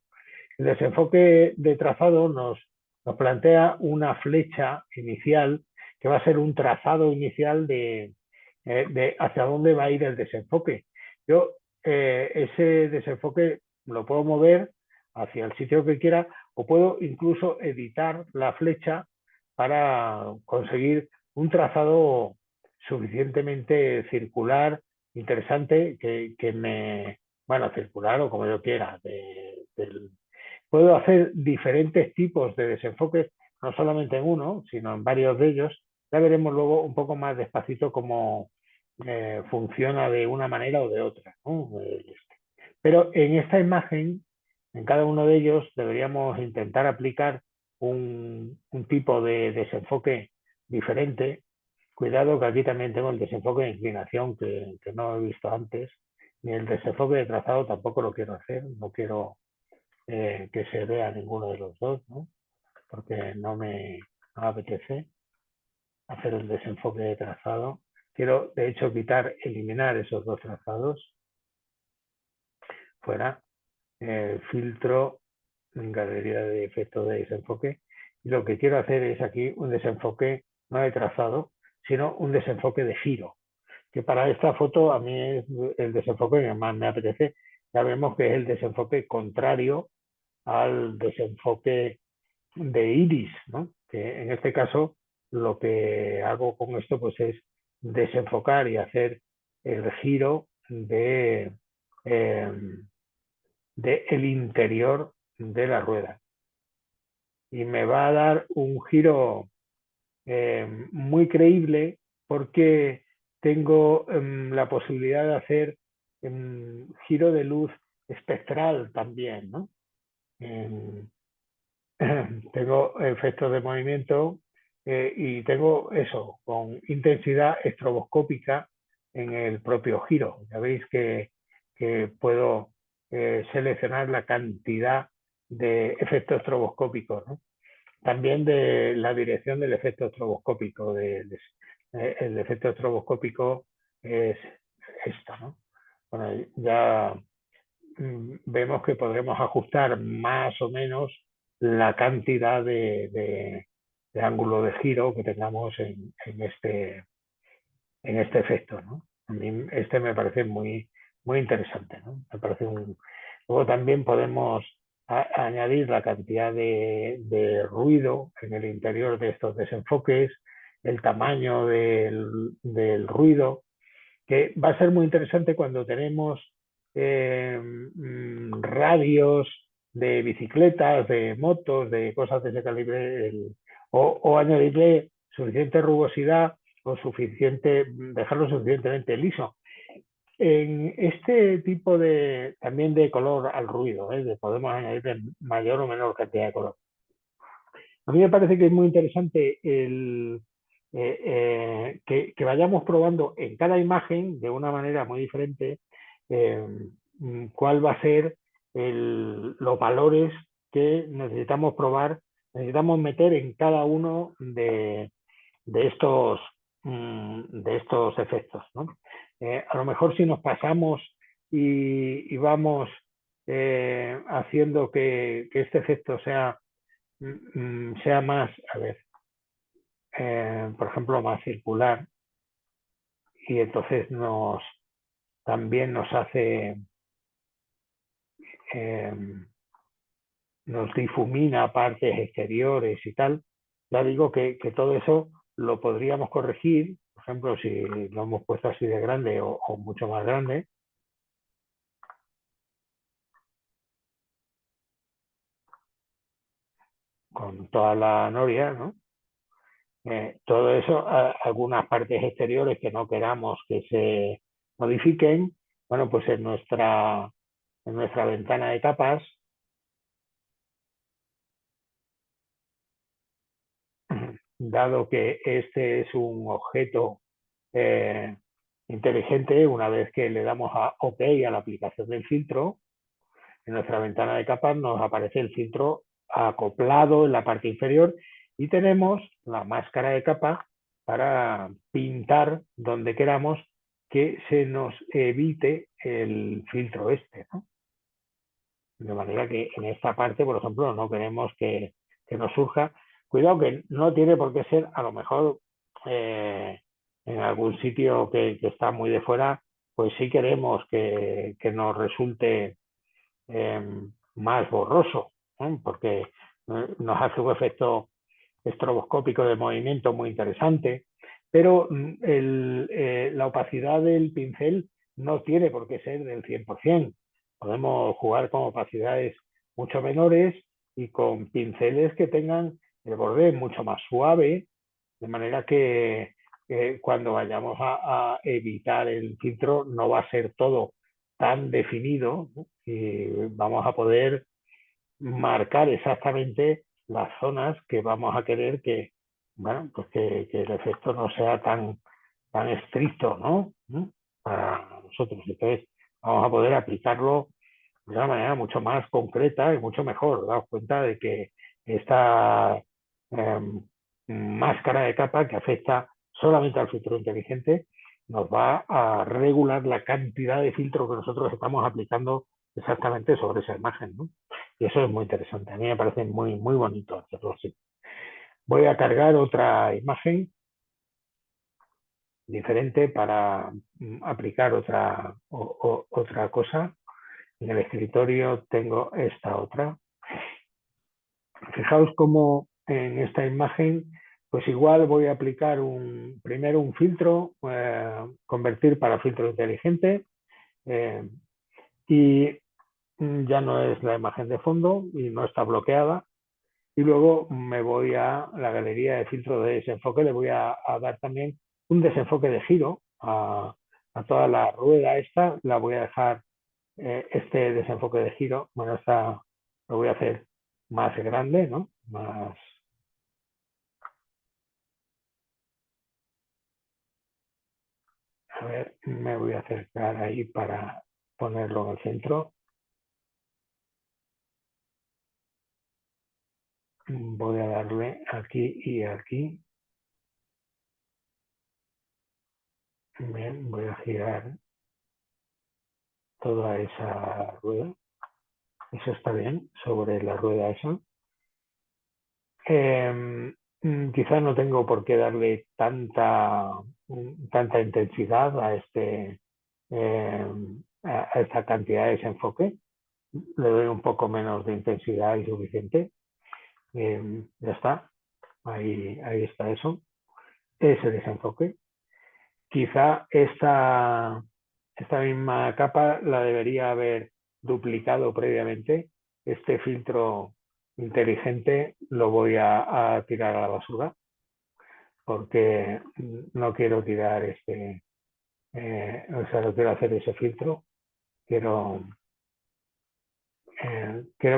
El desenfoque de trazado nos plantea una flecha inicial que va a ser un trazado inicial de hacia dónde va a ir el desenfoque. Yo ese desenfoque lo puedo mover hacia el sitio que quiera o puedo incluso editar la flecha para conseguir un trazado suficientemente circular, interesante, que me, bueno, circular o como yo quiera, puedo hacer diferentes tipos de desenfoques, no solamente en uno, sino en varios de ellos. Ya veremos luego un poco más despacito cómo funciona de una manera o de otra, ¿no? Pero en esta imagen, en cada uno de ellos, deberíamos intentar aplicar un tipo de desenfoque diferente. Cuidado que aquí también tengo el desenfoque de inclinación que no he visto antes, ni el desenfoque de trazado tampoco lo quiero hacer, no quiero que se vea ninguno de los dos, ¿no? Porque no me apetece hacer el desenfoque de trazado. Quiero, de hecho, eliminar esos dos trazados fuera. Filtro en galería de efectos de desenfoque. Y lo que quiero hacer es aquí un desenfoque no de trazado, sino un desenfoque de giro. Que para esta foto a mí es el desenfoque que más me apetece. Ya vemos que es el desenfoque contrario al desenfoque de iris, ¿no? Que en este caso lo que hago con esto pues es desenfocar y hacer el giro de el interior de la rueda. Y me va a dar un giro muy creíble porque tengo la posibilidad de hacer giro de luz espectral también, ¿no? Tengo efectos de movimiento y tengo eso, con intensidad estroboscópica en el propio giro. Ya veis que puedo seleccionar la cantidad de efectos estroboscópicos, ¿no? También de la dirección del efecto estroboscópico. El efecto estroboscópico es esto, ¿no? Bueno, ya vemos que podremos ajustar más o menos la cantidad de ángulo de giro que tengamos en este efecto, ¿no? A mí este me parece muy interesante, ¿no? Me parece Luego también podemos añadir la cantidad de ruido en el interior de estos desenfoques, el tamaño del ruido, que va a ser muy interesante cuando tenemos radios de bicicletas, de motos, de cosas de ese calibre, o añadirle suficiente rugosidad o dejarlo suficientemente liso. En este tipo también de color al ruido, podemos añadir mayor o menor cantidad de color. A mí me parece que es muy interesante que vayamos probando en cada imagen de una manera muy diferente eh, cuál va a ser los valores que necesitamos probar, necesitamos meter en cada uno de estos, de estos efectos, ¿no? A lo mejor si nos pasamos y vamos haciendo que este efecto sea más, a ver, por ejemplo, más circular, y entonces también nos hace, eh, nos difumina partes exteriores y tal. Ya digo que todo eso lo podríamos corregir, por ejemplo, si lo hemos puesto así de grande o mucho más grande, con toda la noria, ¿no? Todo eso, algunas partes exteriores que no queramos que se modifiquen, bueno, pues en nuestra ventana de capas, dado que este es un objeto eh, inteligente, una vez que le damos a OK a la aplicación del filtro, en nuestra ventana de capas nos aparece el filtro acoplado en la parte inferior y tenemos la máscara de capa para pintar donde queramos que se nos evite el filtro este, ¿no? De manera que en esta parte, por ejemplo, no queremos que nos surja. Cuidado que no tiene por qué ser, a lo mejor, eh, en algún sitio que está muy de fuera, pues sí queremos que nos resulte más borroso, porque nos hace un efecto estroboscópico de movimiento muy interesante, pero la opacidad del pincel no tiene por qué ser del 100%. Podemos jugar con opacidades mucho menores y con pinceles que tengan el borde mucho más suave, de manera que cuando vayamos a evitar el filtro no va a ser todo tan definido, ¿no? Y vamos a poder marcar exactamente las zonas que vamos a querer bueno, pues que el efecto no sea tan estricto, ¿no? Para nosotros. Entonces, vamos a poder aplicarlo de una manera mucho más concreta y mucho mejor. Daos cuenta de que esta eh, máscara de capa que afecta solamente al filtro inteligente nos va a regular la cantidad de filtro que nosotros estamos aplicando exactamente sobre esa imagen, ¿no? Y eso es muy interesante. A mí me parece muy, muy bonito hacerlo así. Voy a cargar otra imagen diferente para aplicar otra cosa. En el escritorio tengo esta otra. Fijaos cómo en esta imagen, pues igual voy a aplicar primero un filtro, convertir para filtro inteligente, eh, y ya no es la imagen de fondo y no está bloqueada. Y luego me voy a la galería de filtro de desenfoque, le voy a dar también un desenfoque de giro a toda la rueda esta, la voy a dejar este desenfoque de giro, bueno, lo voy a hacer más grande, ¿no? A ver, me voy a acercar ahí para ponerlo en el centro. Voy a darle aquí y aquí. Bien, voy a girar toda esa rueda. Eso está bien, sobre la rueda esa. Quizás no tengo por qué darle tanta intensidad a esta cantidad de desenfoque. le doy un poco menos de intensidad y suficiente. Ya está, ahí está eso, ese desenfoque. Quizá esta misma capa la debería haber duplicado previamente. Este filtro inteligente lo voy a tirar a la basura porque no quiero tirar o sea, no quiero hacer ese filtro. Quiero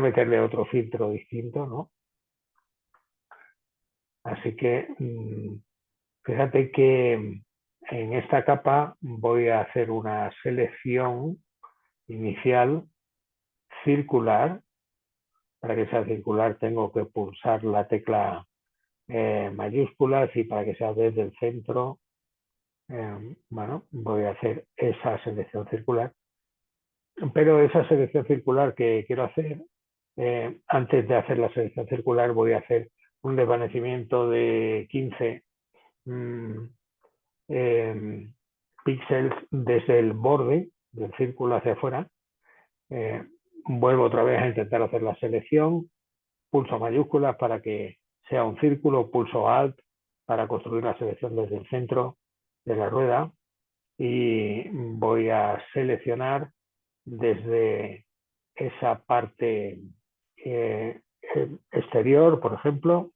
meterle otro filtro distinto, ¿no? Así que fíjate que en esta capa voy a hacer una selección inicial circular. Para que sea circular tengo que pulsar la tecla mayúsculas y para que sea desde el centro, bueno, voy a hacer esa selección circular. Pero esa selección circular que quiero hacer, antes de hacer la selección circular voy a hacer un desvanecimiento de 15 píxeles desde el borde del círculo hacia afuera. Vuelvo otra vez a intentar hacer la selección, pulso mayúsculas para que sea un círculo, pulso Alt para construir la selección desde el centro de la rueda y voy a seleccionar desde esa parte exterior, por ejemplo.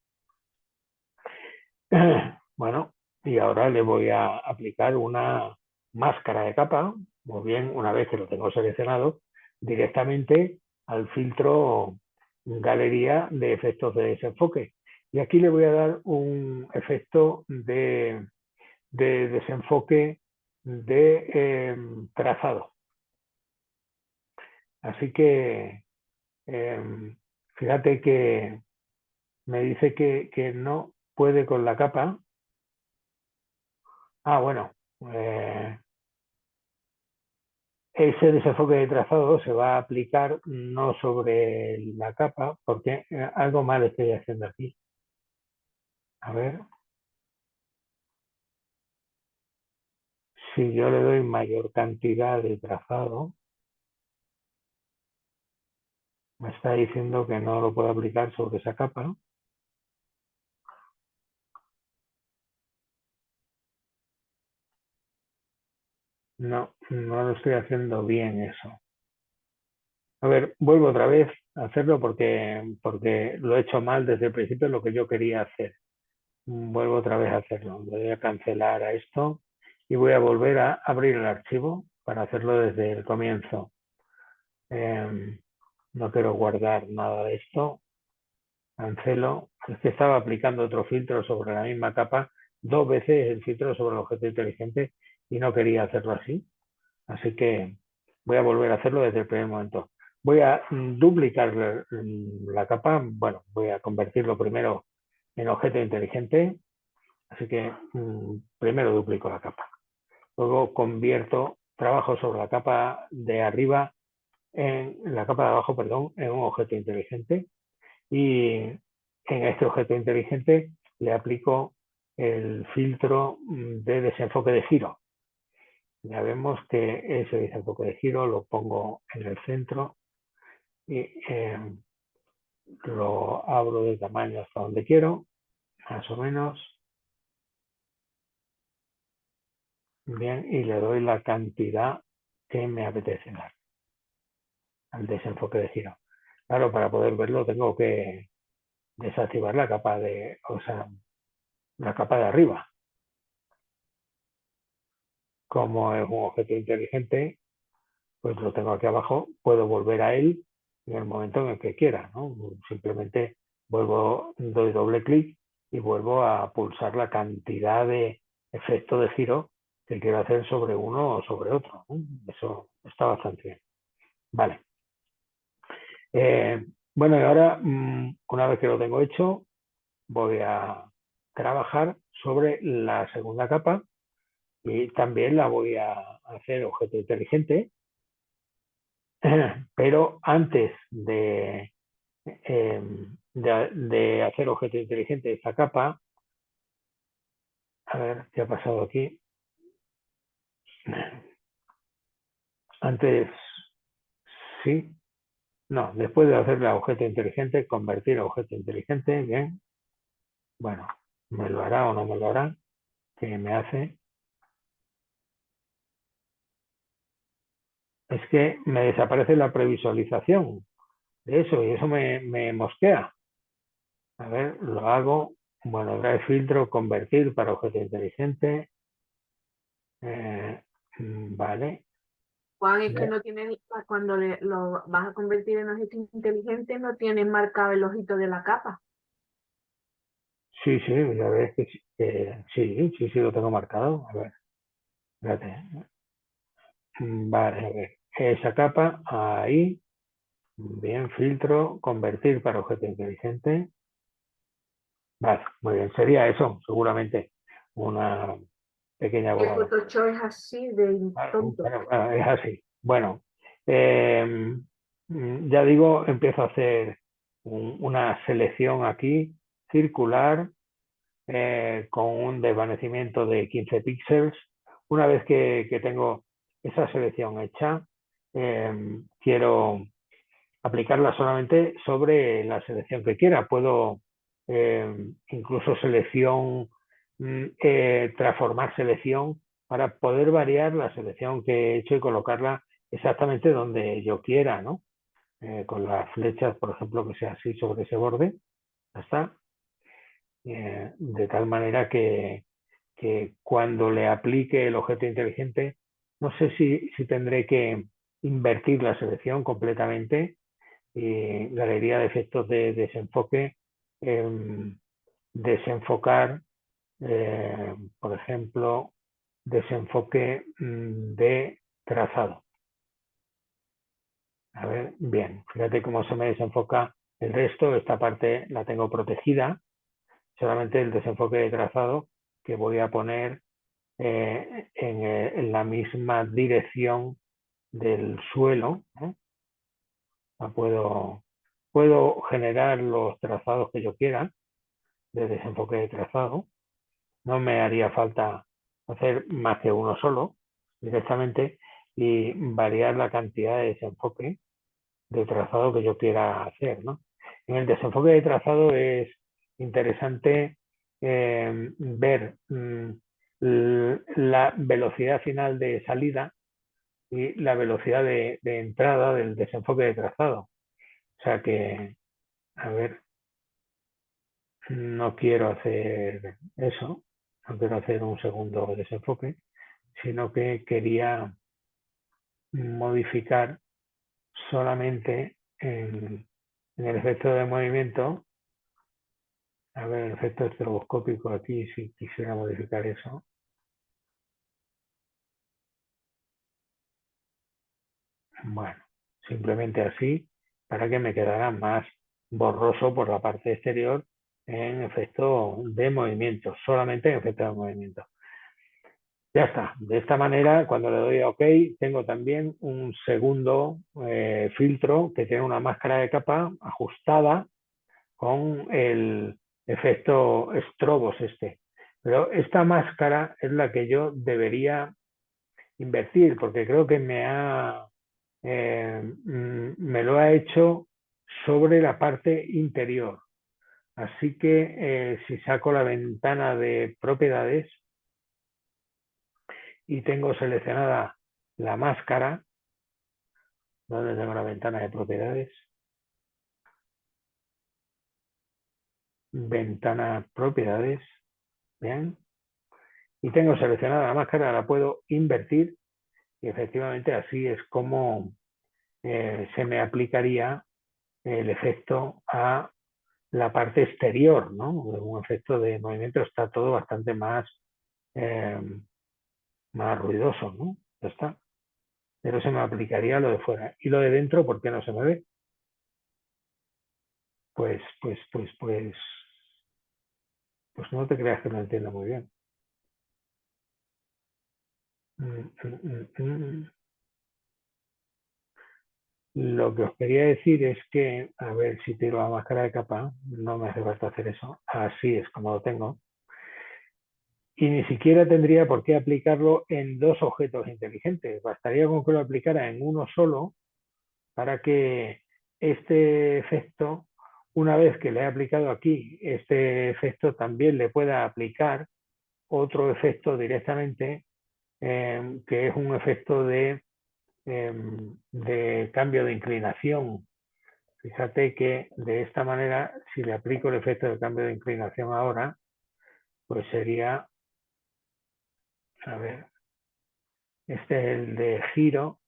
Bueno, y ahora le voy a aplicar una máscara de capa, o bien una vez que lo tengo seleccionado, directamente al filtro galería de efectos de desenfoque. Y aquí le voy a dar un efecto de desenfoque de trazado. Así que fíjate que me dice que no puede con la capa. Bueno, ese desenfoque de trazado se va a aplicar no sobre la capa, porque algo mal estoy haciendo aquí. A ver, si yo le doy mayor cantidad de trazado, me está diciendo que no lo puedo aplicar sobre esa capa. No, no lo estoy haciendo bien eso. A ver, vuelvo otra vez a hacerlo porque lo he hecho mal desde el principio, lo que yo quería hacer. Vuelvo otra vez a hacerlo. Voy a cancelar a esto y voy a volver a abrir el archivo para hacerlo desde el comienzo. No quiero guardar nada de esto. Cancelo. Es que estaba aplicando otro filtro sobre la misma capa, dos veces el filtro sobre el objeto inteligente y no quería hacerlo así. Así que voy a volver a hacerlo desde el primer momento. Voy a duplicar la capa. Bueno, voy a convertirlo primero en objeto inteligente. Así que primero duplico la capa. Luego trabajo sobre la capa de arriba, en la capa de abajo, perdón, en un objeto inteligente. Y en este objeto inteligente le aplico el filtro de desenfoque de giro. Ya vemos que ese desenfoque de giro lo pongo en el centro y lo abro de tamaño hasta donde quiero, más o menos. Bien, y le doy la cantidad que me apetece dar al desenfoque de giro. Claro, para poder verlo tengo que desactivar la capa la capa de arriba. Como es un objeto inteligente, pues lo tengo aquí abajo, puedo volver a él en el momento en el que quiera, ¿no? Simplemente doy doble clic y vuelvo a pulsar la cantidad de efecto de giro que quiero hacer sobre uno o sobre otro, ¿no? Eso está bastante bien. Vale. Bueno, y ahora, una vez que lo tengo hecho, voy a trabajar sobre la segunda capa y también la voy a hacer objeto inteligente, pero antes de hacer objeto inteligente esta capa, a ver qué ha pasado aquí. Antes, sí, No, después de hacerle a objeto inteligente, convertir a objeto inteligente, bien. Bueno, me lo hará o no me lo hará. ¿Qué me hace? Es que me desaparece la previsualización de eso y eso me mosquea. A ver, lo hago. Bueno, drive filtro, convertir para objeto inteligente. Eh, vale. Juan, es que no tiene, cuando lo vas a convertir en objeto inteligente, no tienes marcado el ojito de la capa. Sí, sí, ya ves que sí, sí, lo tengo marcado. A ver, espérate. Vale, a ver. Esa capa, ahí. Bien, filtro, convertir para objeto inteligente. Vale, muy bien. Sería eso, seguramente, una pequeña El broma. Photoshop es así de tonto. Bueno, es así. Bueno, ya digo, empiezo a hacer una selección aquí, circular, con un desvanecimiento de 15 píxeles. Una vez que tengo esa selección hecha, quiero aplicarla solamente sobre la selección que quiera. Puedo incluso transformar selección para poder variar la selección que he hecho y colocarla exactamente donde yo quiera, ¿no? Con las flechas, por ejemplo, que sea así sobre ese borde. Ya está. De tal manera que cuando le aplique el objeto inteligente, no sé si tendré que invertir la selección completamente y galería de efectos de desenfoque, desenfocar, por ejemplo, desenfoque de trazado. A ver, bien, fíjate cómo se me desenfoca el resto, esta parte la tengo protegida, solamente el desenfoque de trazado que voy a poner en la misma dirección del suelo, ¿eh? Puedo generar los trazados que yo quiera de desenfoque de trazado. No me haría falta hacer más que uno solo directamente y variar la cantidad de desenfoque de trazado que yo quiera hacer, ¿no? En el desenfoque de trazado es interesante ver la velocidad final de salida y la velocidad de entrada del desenfoque de trazado. O sea que, a ver, no quiero hacer eso, no quiero hacer un segundo desenfoque, sino que quería modificar solamente en el efecto de movimiento. A ver, el efecto estroboscópico aquí, si quisiera modificar eso. Bueno, simplemente así, para que me quedara más borroso por la parte exterior en efecto de movimiento, solamente en efecto de movimiento. Ya está. De esta manera, cuando le doy a OK, tengo también un segundo filtro que tiene una máscara de capa ajustada con el efecto estrobos este. Pero esta máscara es la que yo debería invertir porque creo que me lo ha hecho sobre la parte interior. Así que si saco la ventana de propiedades y tengo seleccionada la máscara, ¿dónde tengo la ventana de propiedades? Ventana propiedades, bien. Y tengo seleccionada la máscara, la puedo invertir y efectivamente así es como se me aplicaría el efecto a la parte exterior, ¿no? Un efecto de movimiento, está todo bastante eh, más ruidoso, ¿no? Ya está. Pero se me aplicaría lo de fuera. Y lo de dentro, ¿por qué no se me ve? Pues no te creas que lo entiendo muy bien. Lo que os quería decir es que, a ver si tiro la máscara de capa, no me hace falta hacer eso. Así es como lo tengo. Y ni siquiera tendría por qué aplicarlo en dos objetos inteligentes. Bastaría con que lo aplicara en uno solo para que este efecto, una vez que le he aplicado aquí este efecto, también le pueda aplicar otro efecto directamente, que es un efecto de cambio de inclinación. Fíjate que de esta manera, si le aplico el efecto de cambio de inclinación ahora, pues sería, a ver, este es el de giro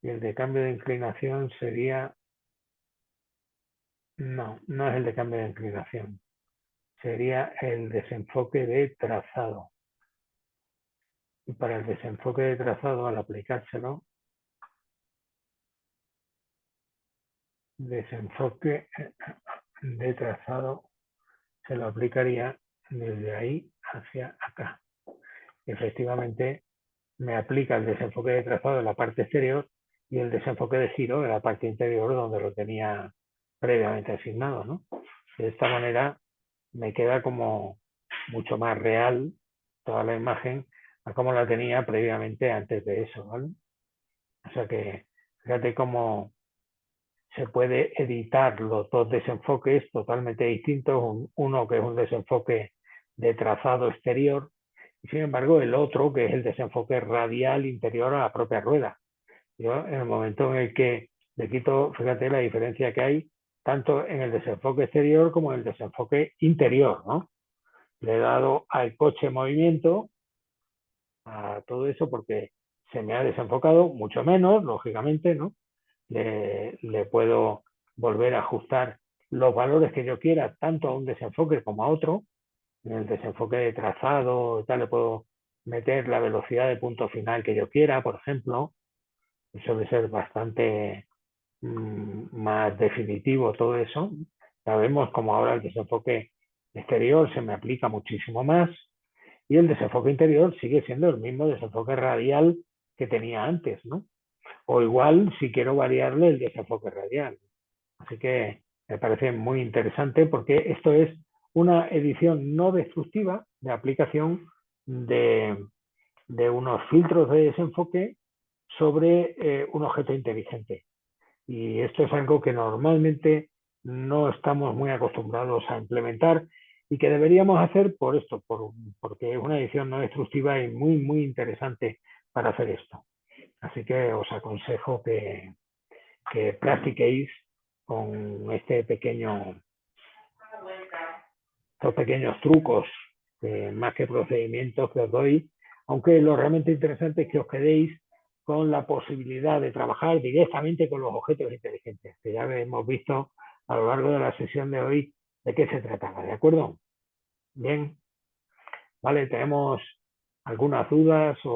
y el de cambio de inclinación sería, no es el de cambio de inclinación, sería el desenfoque de trazado. Y para el desenfoque de trazado, al aplicárselo, desenfoque de trazado se lo aplicaría desde ahí hacia acá. Efectivamente, me aplica el desenfoque de trazado en la parte exterior y el desenfoque de giro en la parte interior donde lo tenía previamente asignado, ¿no? De esta manera me queda como mucho más real toda la imagen a como la tenía previamente antes de eso, ¿vale? O sea que fíjate cómo se puede editar los dos desenfoques totalmente distintos, uno que es un desenfoque de trazado exterior y sin embargo el otro que es el desenfoque radial interior a la propia rueda. Yo en el momento en el que le quito, fíjate la diferencia que hay tanto en el desenfoque exterior como en el desenfoque interior, ¿no? Le he dado al coche movimiento, a todo eso, porque se me ha desenfocado mucho menos, lógicamente, ¿no? Le puedo volver a ajustar los valores que yo quiera, tanto a un desenfoque como a otro. En el desenfoque de trazado, tal, le puedo meter la velocidad de punto final que yo quiera, por ejemplo. Suele ser bastante más definitivo todo eso. Sabemos como ahora el desenfoque exterior se me aplica muchísimo más y el desenfoque interior sigue siendo el mismo desenfoque radial que tenía antes, ¿no? O igual si quiero variarle el desenfoque radial. Así que me parece muy interesante porque esto es una edición no destructiva de aplicación de unos filtros de desenfoque sobre un objeto inteligente. Y esto es algo que normalmente no estamos muy acostumbrados a implementar y que deberíamos hacer por esto, porque es una edición no destructiva y muy interesante para hacer esto. Así que os aconsejo que practiquéis con estos pequeños trucos, más que procedimientos que os doy, aunque lo realmente interesante es que os quedéis con la posibilidad de trabajar directamente con los objetos inteligentes, que ya hemos visto a lo largo de la sesión de hoy de qué se trataba, ¿de acuerdo? Bien, vale, tenemos algunas dudas o